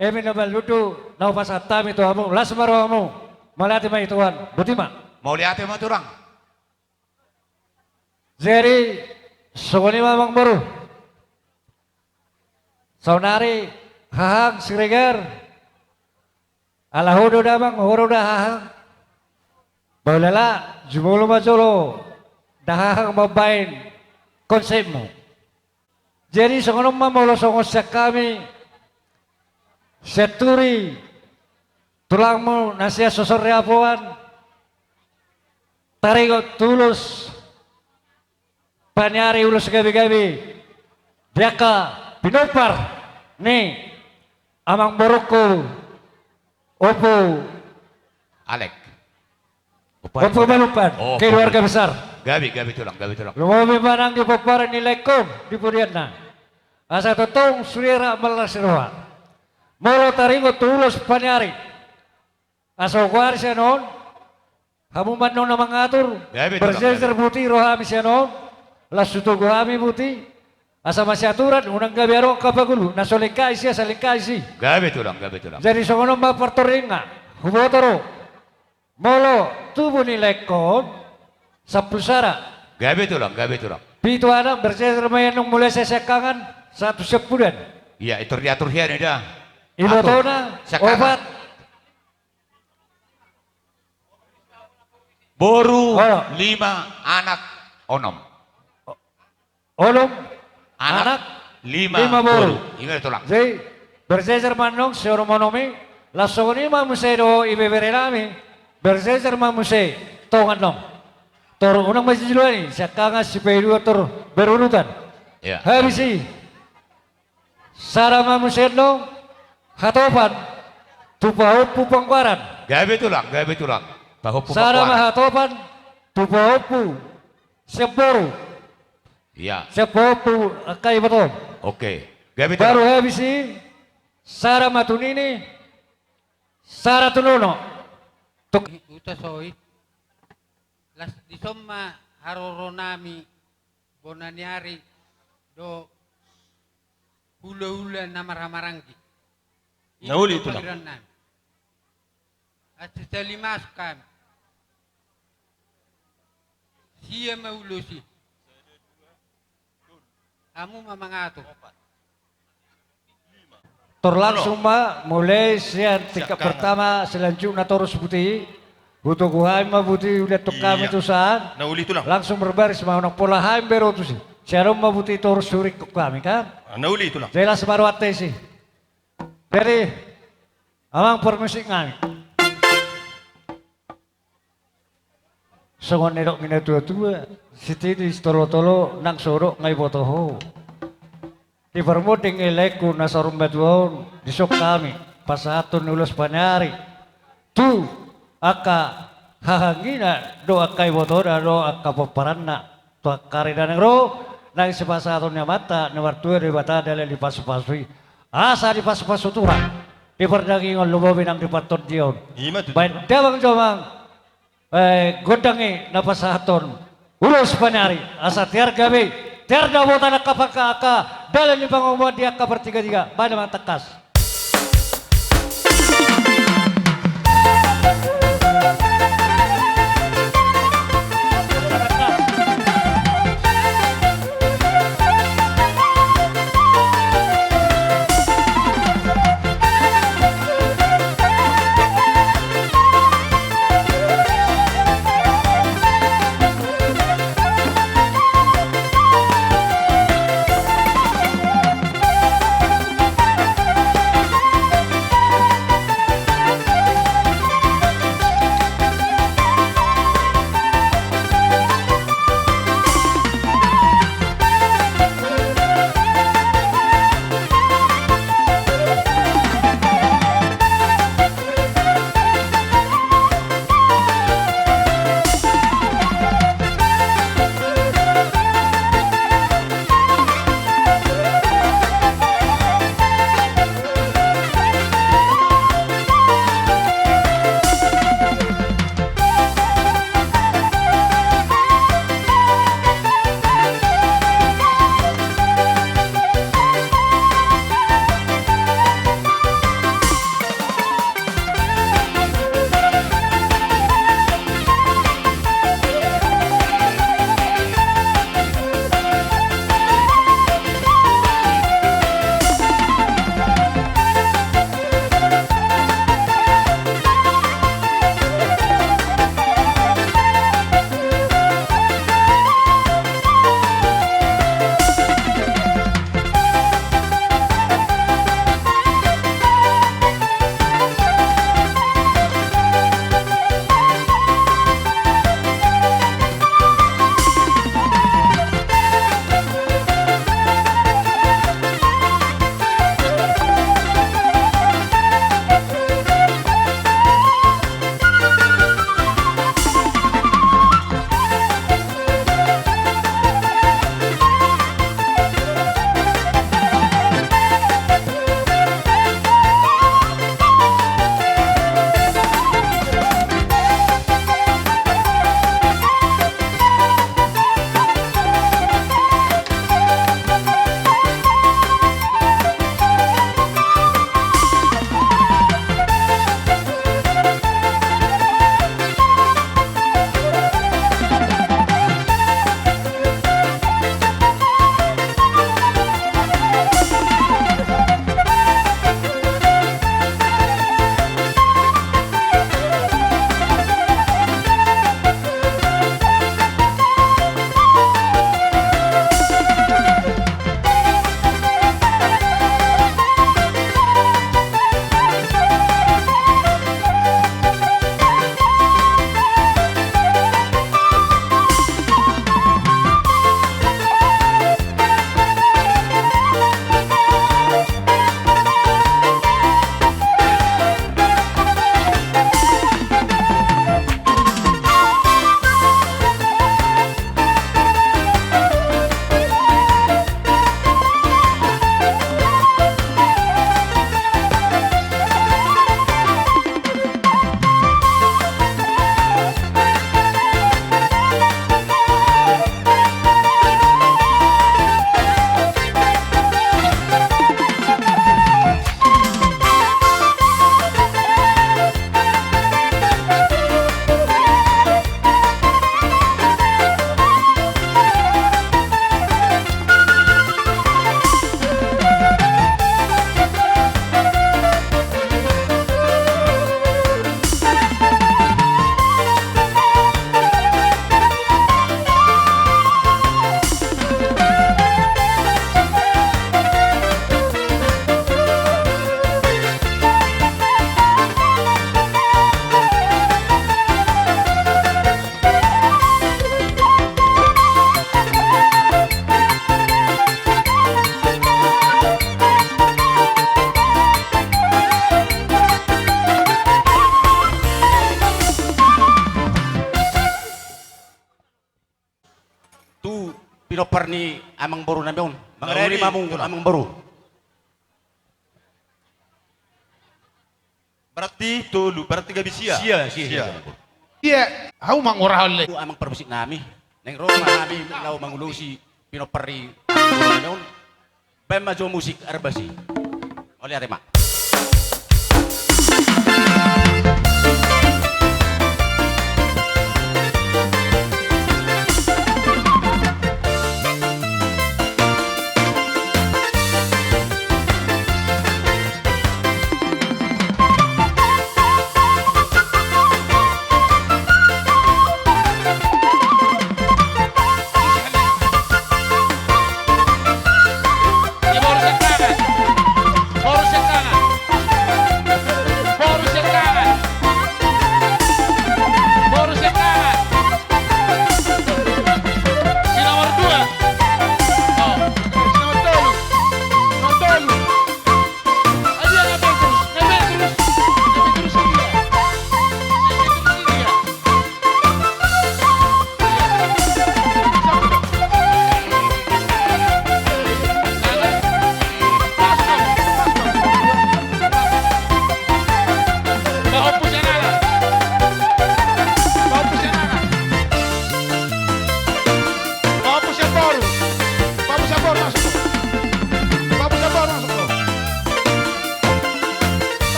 Emi na maludu. Napasantami to mo. Las maro mo. Malati ma ituan. Butima. Mau lihat mah turang. Zeri. So ni Mamang Boro. Saunari. Hahang Siregar. Alahodo damang. Horo dah hahang. Baulala, jumolo majolo, dahang mabain konsep mo. Jadi songonom mamolo songos sa kami, seturi, tulang mo nasya sosoryapuan, tarigo tulus, panyari ulus gabi-gabi, diaka pinupar, ni amang boroko, opo, Alek. opo malupan, Oh, keluarga besar. Gabi tulang. Lumami manang di paparan nilai kom di Puriana. Asa totong surira malasirwa. Molo taringo tulus panyari. Aso kuar siya noon. Hamu man noon na mangatur. Gabi, Berseser buti rohami siya noon. Lasuto guhami buti. Asa masyaturan unang gabi aro kapagulo. Nasolingkay siya sa lingkay si. Gabi tulang. Jadi songono mapartoringa. Humotoro. Molo tubuh nilai kom. Sa pusara. Gabi tulang. Pito anak berseser mayan nung mulai sesekangan 110. Iya, itu diatur hian dah. Ibotona, Sekarang. obat, Boru Oh. 5 anak onom. olom, Anak anak, 5 boru. Ingat tulang. Jadi berseser manong seorang monomi, langsung ini mamusero ibeberenami, berseser mamuse tongan nom. Tor unang masih jual ni, sekarang si pedu tor berurutan. Ya. Habisi, sara mamuseno, hatopan, tupau pupangkaran. Gabi tulang. Tahu Sara pembakuan. mahatopan, tupau seporo. Iya, Sepopu kay betul. oke. Gabi Baru tulang. habis ini Sara Matunini, Sara Tunono. Tuk Uta soy. Las disomma haroronami bonaniari do hula-hula na maramarangi. Nauli ito lang. At sa limas kami. Siya maulusi. Amo mamangato. Tor langsung mulai siang tingkat pertama selanjutnya na Torus Putih. Butuh kuhaim mabuti udah tuk kami Iya. tu saan. Nauli tulang. Langsung berbaris mau nak pola haim beru tu sih. Siarom mabuti Torus surik tuk kami kan. Nauli tulang. Jelas baru ate sih. Jadi amang permusik kami. Songon nedok mina tua-tua, siti di tolo-tolo nang sorok ngai botoho. Di permuting ileku nasarum batuon disok kami pasatun ulus panyari. Tu aka hahangina do akai botora do aka paparanna tu akari dan ro nang sepasatun mata nomor 2 di bata dalam di pasu-pasui. Asa di pasu-pasu turang di perdagingan lumawi nang di paton dion. Ima tu. Baik dawang jomang godangi napasahaton ulus panyari asa tiar gabe tiar dawo tanah kapaka aka dalam di pangumuan dia ka bertiga-tiga pada mantakas. tu pinopar ni amang baru na yon. Mga mamong amang baru. Berarti tolu, berarti gabi sia. Sia. Iya, hau mangurahol le. Tu amang perbisik nami. Neng Roma nami lau mangulusi pinopari amang baru na yon. Pemajo musik arbasi. Oleh Arema.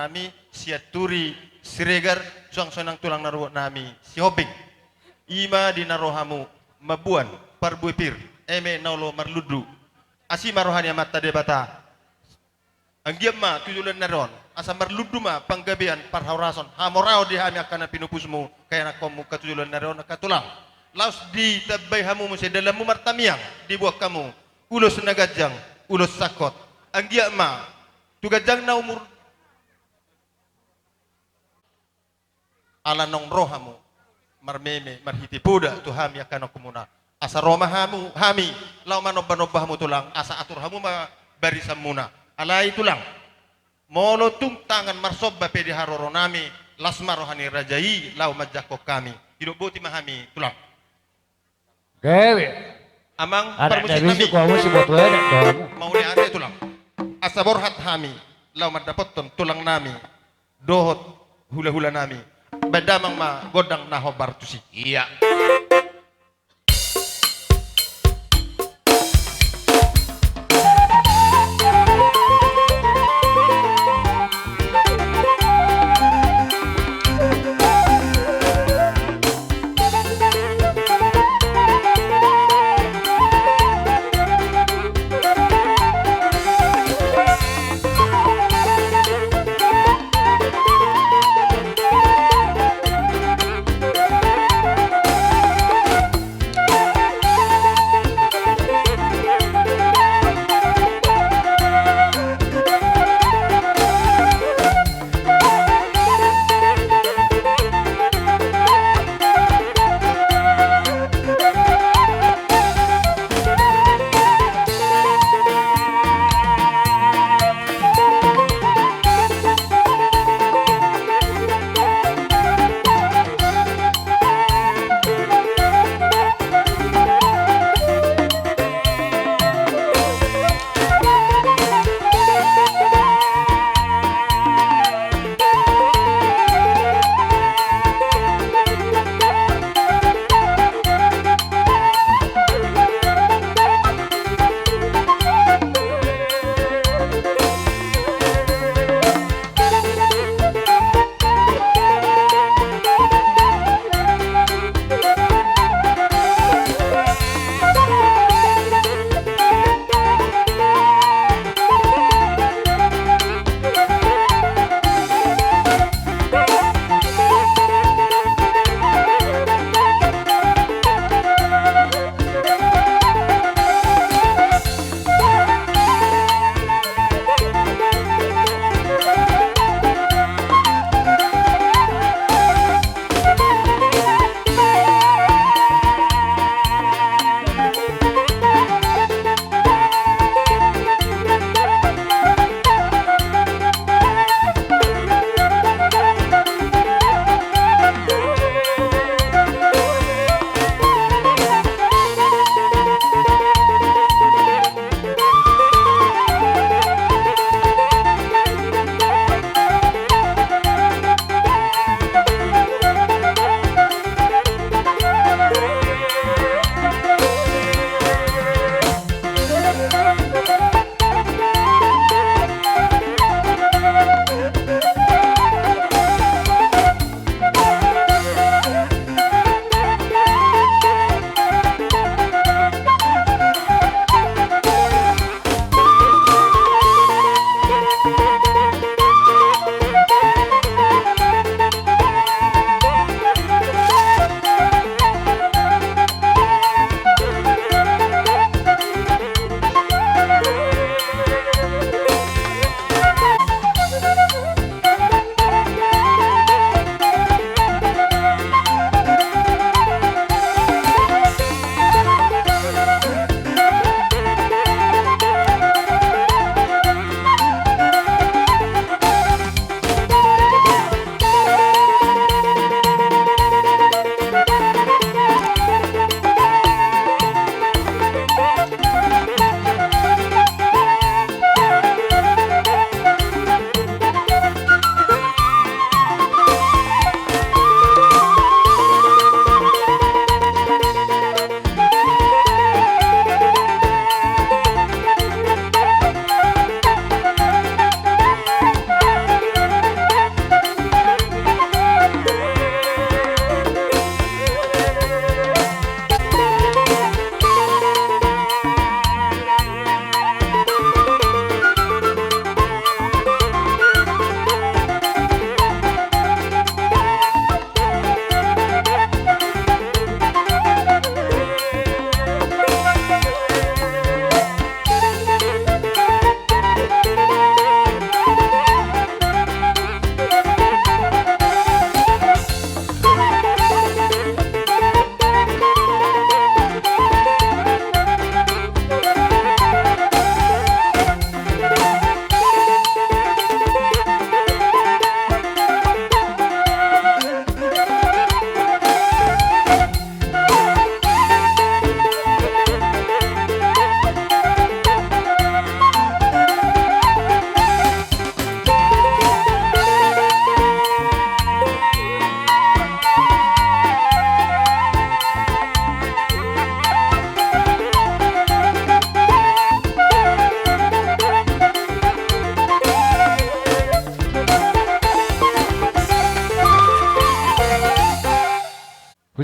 nami sia turi siregar suang sonang tulang naruwa nami si hobing ima di narohamu mabuan parbuipir eme naulo marludu asi marohani mata debata anggiam ma tujulan naron asa marludu ma panggabian parhaurason hamorao di hami akan pinupusmu kaya nakomu katujulan naron nakatulang laus di tabay hamu musi dalammu martamiang dibuat kamu ulos nagajang ulos sakot anggiam ma tugajang na umur ala nong rohamu marmeme marhiti puda tu hami akan kumuna asa roma hamu hami lau manobah-nobahmu tulang asa atur hamu ma barisan muna alai tulang molo tung tangan marsobba pedi haroro nami lasma rohani rajai lau majako kami hidup boti mahami tulang Dewe amang ada permusik dari nami kamu si buat wede dong mau ade tulang asa borhat hami lau madapoton tulang nami dohot hula-hula nami bedamang ma godang nahobar tusi iya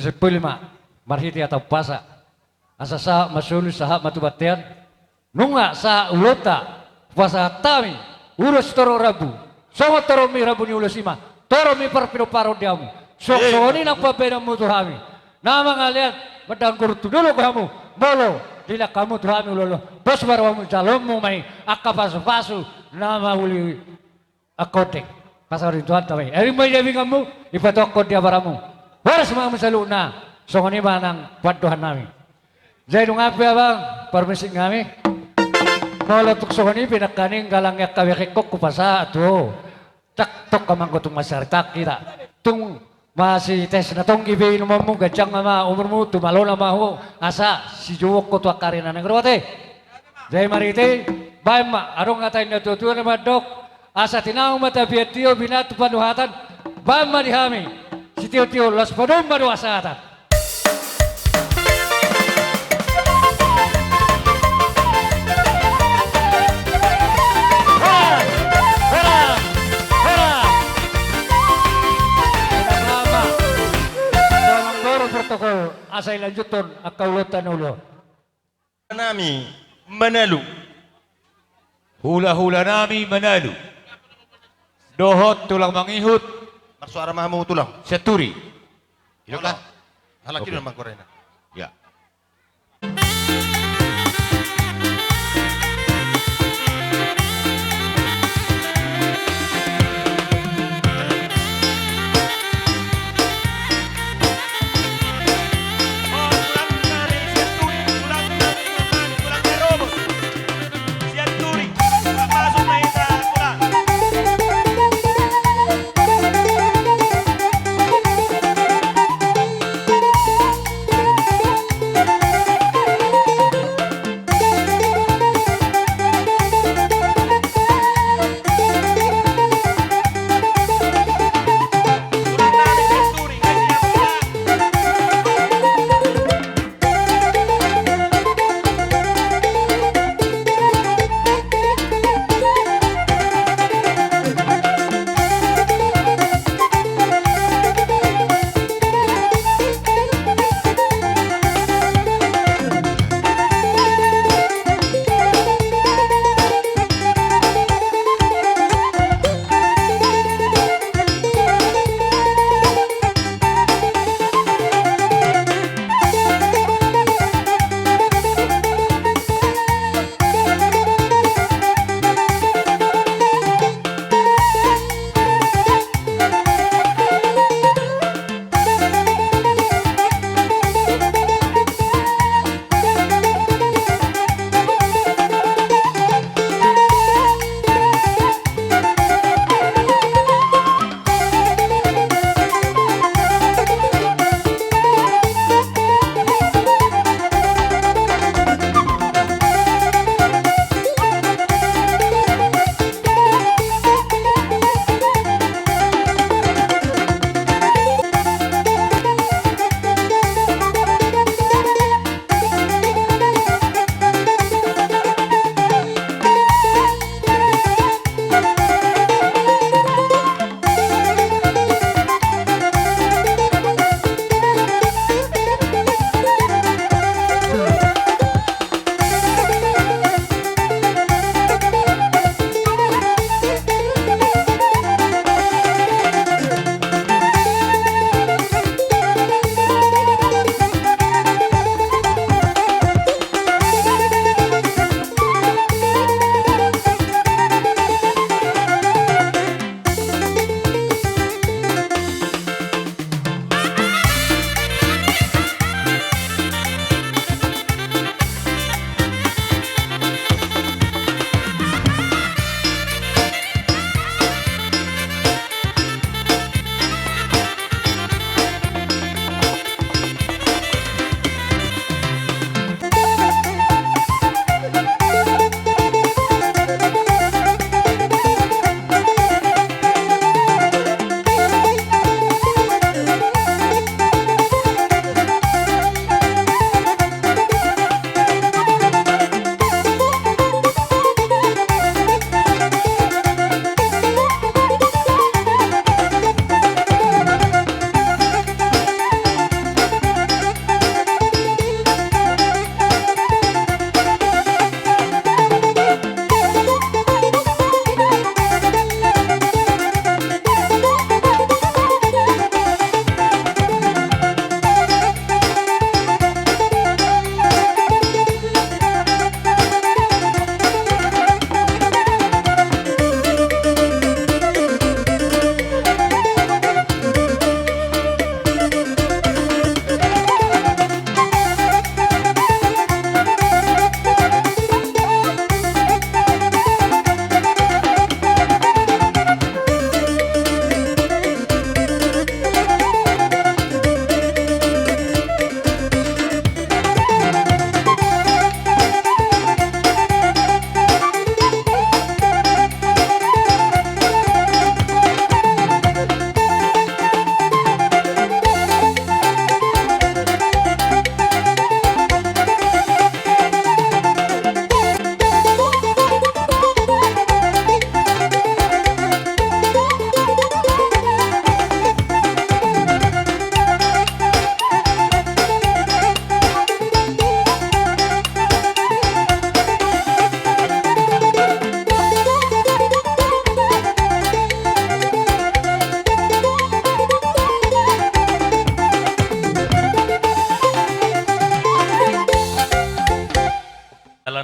Sepulima, marhiti atau pasa. Asa sa masulu saha matubatian. Nunga sa ulota, pasa tami, ulos toro rabu. Songo toro mi rabu ni ulos ima. Toro mi perpiro paro diamu. Sok-sokoni nang pabena mo tuhami. Nama ngalian, madang kurutu dulu kamu. Molo, dila kamu tuhami ulolo. Bos baru kamu jalom mo may akapasu-pasu. Nama uli akotek. Pasarin Tuhan tamay. Eri may yabi kamu, ipatok ko dia baramu. Waras mga masalo na. Songoni manang paduhan namin. Jadi nung api abang, permisi kami. Molo tuk songoni pinakaning galangyak kawekikok kupasa atu. Tak tok kamang ko tung masyarakat kita. Tung masih tes na tong gibe inumamu gajang ama umurmu tumalo na mahu asa si juwok ko tuwa karina ng rote. Jadi marite, baim ma arong atay na tutuwa na madok. Asa tinang mata biatio binatu panuhatan bam marihami si tio las padum baru asatan. Protokol asay lanjuton akaulutan ulo. Nami menalu. Hula-hula nami menalu. Dohot tulang mangihut. Marsuara mahamu tulang. Seturi. Hilanglah. Halaki okay. Naman korena. Ya.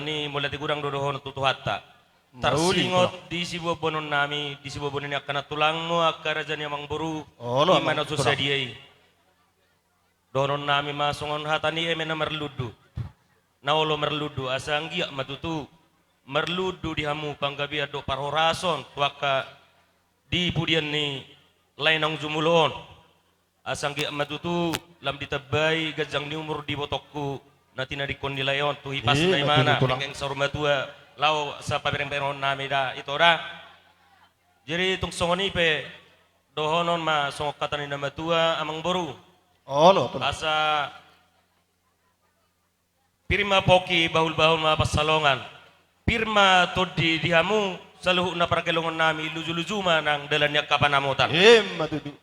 alani mulai kurang dodohon tutuhatta. Nauli, Tarsingot di sibuah bonon nami, di sibuah bonon akana tulangmu akara jani amang boru. Olo, Imana amang susah tulang. diai. Donon nami masongon hatani emena merludu. Naolo merludu asanggia matutu. Merludu dihamu panggabi ado parhorason tuaka di pudian ni lainang jumulon. Asanggia matutu lam ditabai gajang ni umur di botokku. Natina di kondilayon tu hipas na imana pengeng sarumatua lau sa pabereng-bereng nami da ito ora. Jadi tung songoni pe dohonon ma songok kata ni nama tua amang boru. Olo, tulang. Asa pirma poki bahul-bahul ma pasalongan. Pirma todi dihamu saluhu na parakelongan nami luju-luju ma nang dalannya kapanamutan. Matudu.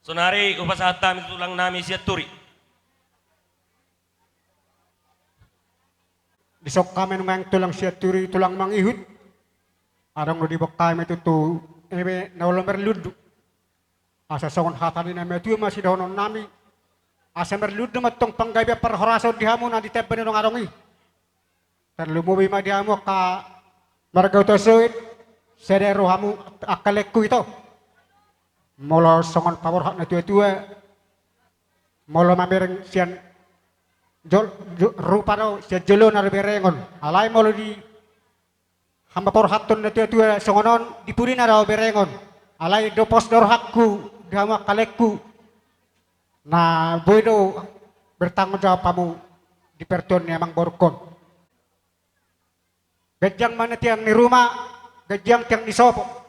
Sonari upasahata tulang nami siya turi. Bisok kami nung tulang siya turi tulang mangihut. Arang di bok kami tu ebe naulo merludu. Asa songon hatani na metu masih dahonon nami. Asa merludu matong panggabi perhoraso dihamu na diteben nung arongi. Terlumubi ma dihamu ka marga utosuit. Sedero hamu akalekku itu. Molo songon pawor hak na tua-tua. Molo mamereng sian rupa no sian jelo na berengon. Alai molo di hamba pawor hatun na tua-tua songonon dipuri na raw berengon. Alai do pos dor hakku dihama kalekku. Na boydo bertanggung jawab kamu di perton ni amang borkon. Gajang mana tiang ni rumah, gajang tiang di sopo.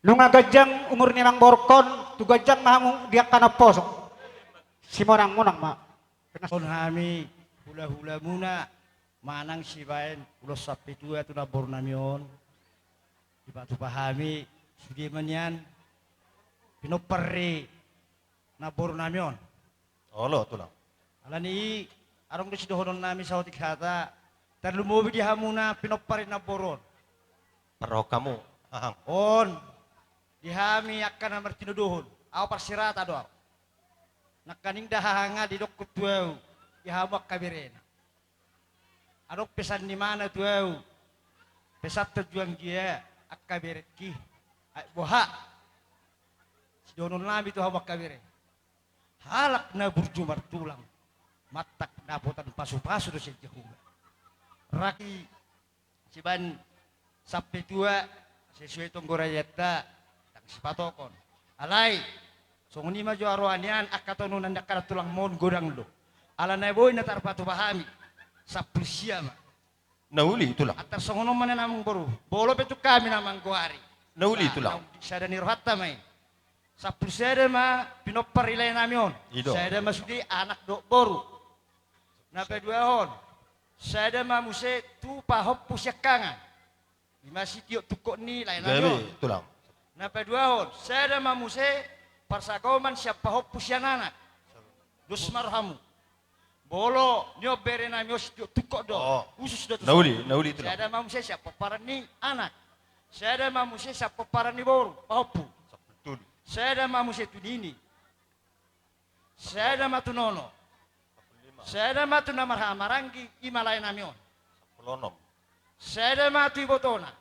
Nunga gajang umur ni mang borkon, tu gajang mahamu dia kana posok. Si monang ma. Kon hami hula-hula muna manang si baen ulos sapi tua tu na bornamion. Iba tu pahami sudi manyan pinopari na bornamion. Olo, tulang. Alani arong di sidohonon nami sa otik hata terlumubi di hamuna pinopari na boron. Paroh kamu. Ahang. On dihami akan nomor tinuduhun aw parsirata doa nakaning dahanga di dok kutuau dihamak kabirena adok pesan di mana tuau pesat tujuan dia akabiretki ay boha si donon lami tu hamak kabire halak na burjumar tulang matak napotan pasu-pasu do sejahunga raki siban sapi tua sesuai tonggorayata sipatokon alai songoni maju aroanian akatono nanda kara tulang mon godang lo ala na boy na tarpatu pahami sa pulsiya ma Nauli, tulang. atar songono man namang boru bolo petu kami namang goari Nauli, tulang. sada ni rohatta mai sa pulsiya ma pinoparilay namion Ido. sada masudi anak do boru na peduahon sada ma muse tu pahop pusyakangan masih tiok tukok ni lain namion Gabi, tulang. na peduahon sada mamuse parsagoman siapa hop pusianana dos marhamu bolo nyo bere na nyo tukok do khusus do Nauli, tulang. sada mamuse siapa parani anak sada mamuse siapa parani boru pahopu sada mamuse tudini sada matunono sada matu namar marangi imalay namion Pelonom. sada matu ibotona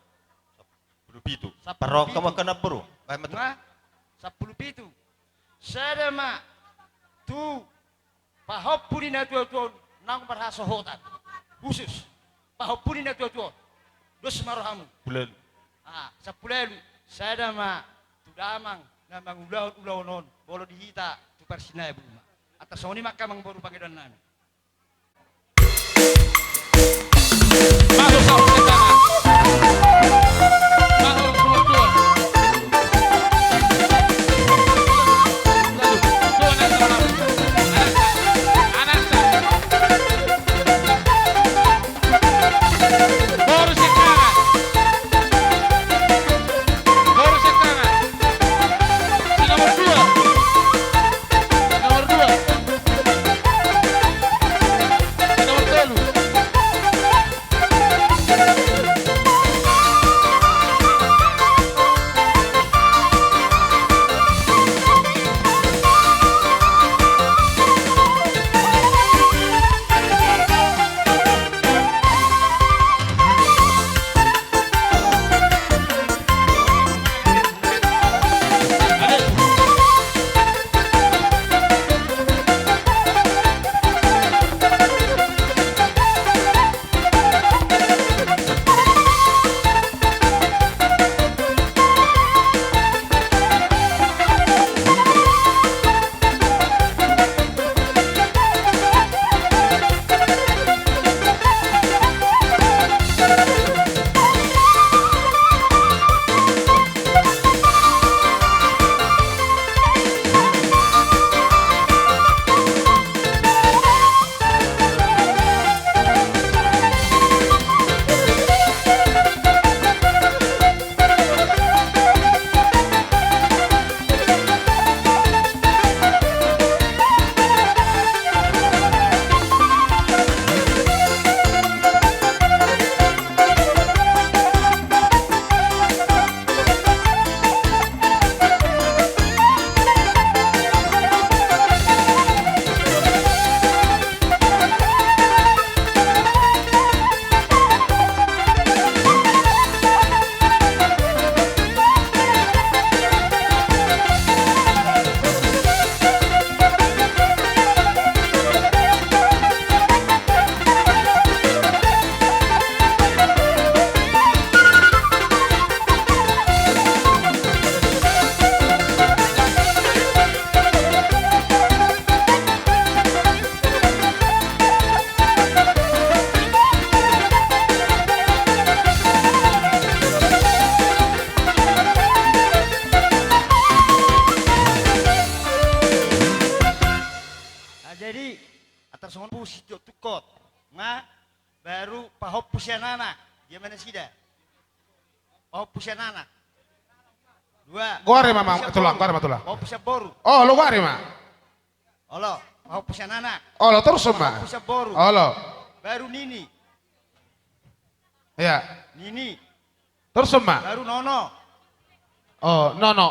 Pitu. Paroh kamu kena buru. Nga, 10 Sada ma tu pahopuri na tuwa nang parhaso hotan. Khusus pahopuri na tuwa dos marhamu. Bulan. Sa pulelu sada ma tu damang na mangulaw non bolo dihita tu persinay buma. Atas soni maka mang baru panggilan namin. Masuk sarung ke tangan. Masuk keluar. Baru sekarang. Si nomor 2. sito tukot. Nga baru pahop pusianana. Dia mana sida? Pahop pusianana. Dua. Gore mama tulang, gore matulah. Pahop pusia boru. Oh, lo gore ma. Olo, pahop pusianana. Oh, lo terus ma. Pahop pusia boru. Oh, lo. Baru nini. Ya. Nini. Terus ma. Baru nono. Oh, nono.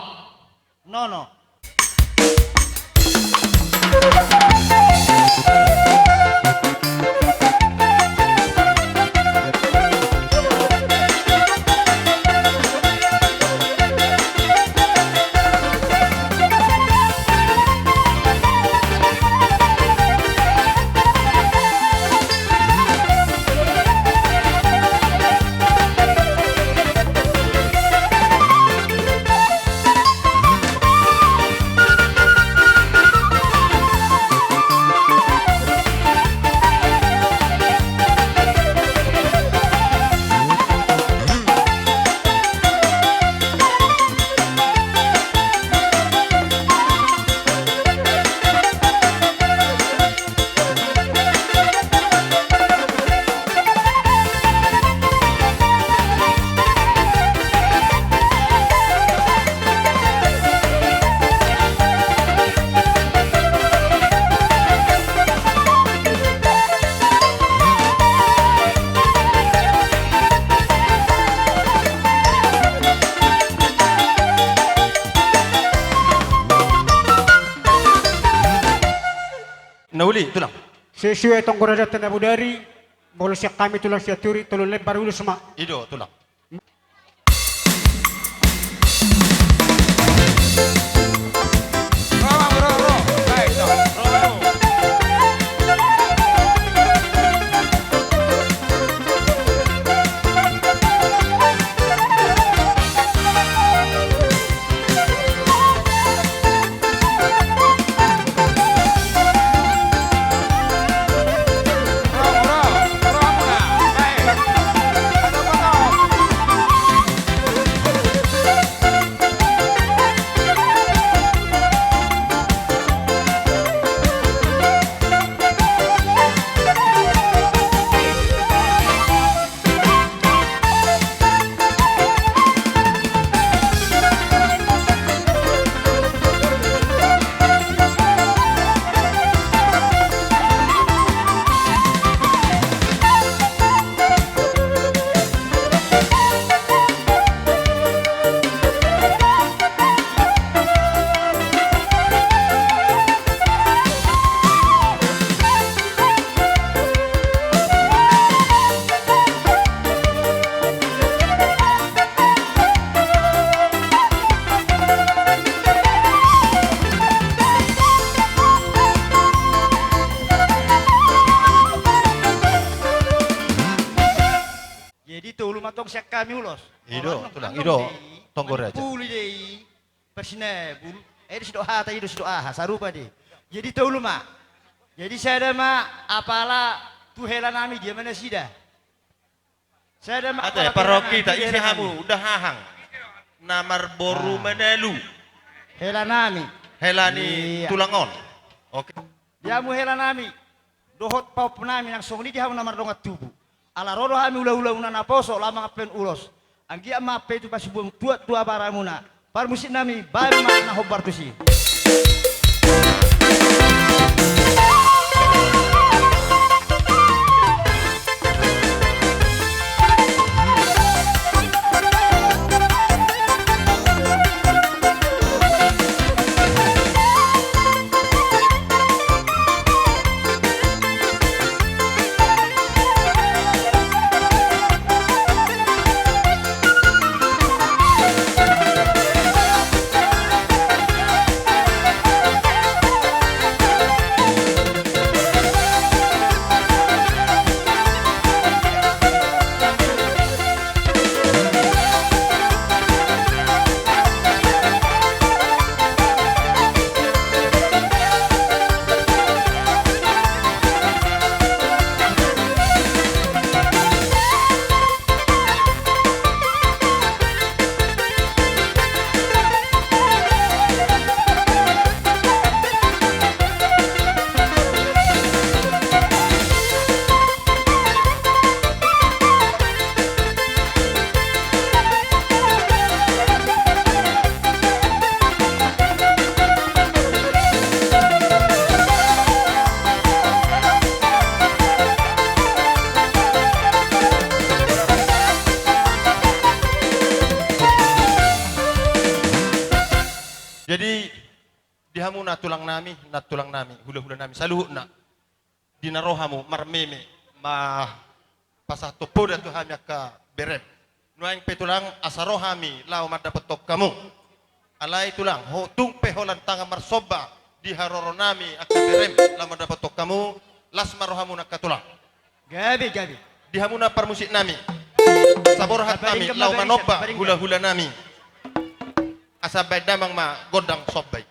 Nono. Nauli tulang. Sesuai tong gorada tanda budari, bolos siak kami tulang siak turi, tolong lebar dulu semua. Ido tulang. siak kami ulos. Ido, tulang, ido, tonggor aja. Puli deh, persina bul. Sido hata ido sido aha, sarupa deh. Jadi tahu lu mak. Jadi saya ada mak, apalah tuhela nami dia mana sida. Saya ada mak. Ada paroki tak isi hamu, udah hahang. Namar boru menalu. Hela nami. Helani tulangon. Oke. Dia mu hela nami. Dohot pau penami yang song ni dia namar dongat tubuh. Ala rodo hami ula-ula unana poso lama ngapen ulos. Anggi ama pe itu pasi buang tua baramuna. Par musik nami bari na hobar tusi. hamu na tulang nami, hula-hula nami, saluhut na. Dinarohamu, marmeme, pasatopo da tu hami ka berem. Nuaing petulang asarohami, lau madapatok kamu. Alay tulang, ho tung peholan tanga marsoba, di haroro nami aka berem, lau madapatok kamu, las marohamu na katulang. Gabi. Di hamu na parmusik nami, saborhat nami, lau manoba, hula-hula nami. Asabay damang ma godang sobbay.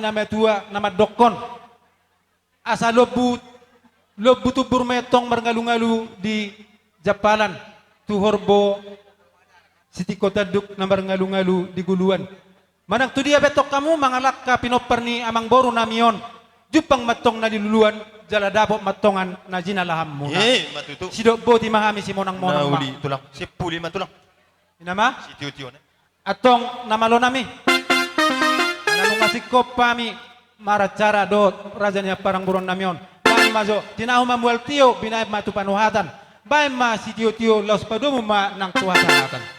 nama tua nama dokon. Asa lobu tubur metong marngalu-ngalu di Japalan. Tuhorbo Siti Kota Duk na marngalu-ngalu di Guluan. Manang tu dia betok kamu mangalak ka pinopar ni amang boru namion. Jupang matong na diluluan jala dapot matongan na jinalaham mo na. Matutu. Sidok bo ti mahami si monang-monang ma. Nauli tulang. Sepuli matulang. Inama? Si tio-tio na. Atong namalo nami. Anong masikop pami maracara do raja niya parang buron namion. Baim mazo tinahu mamual tio binayap matupanuhatan. Baim ma si tio-tio laus padomo ma nang tuhatanatan.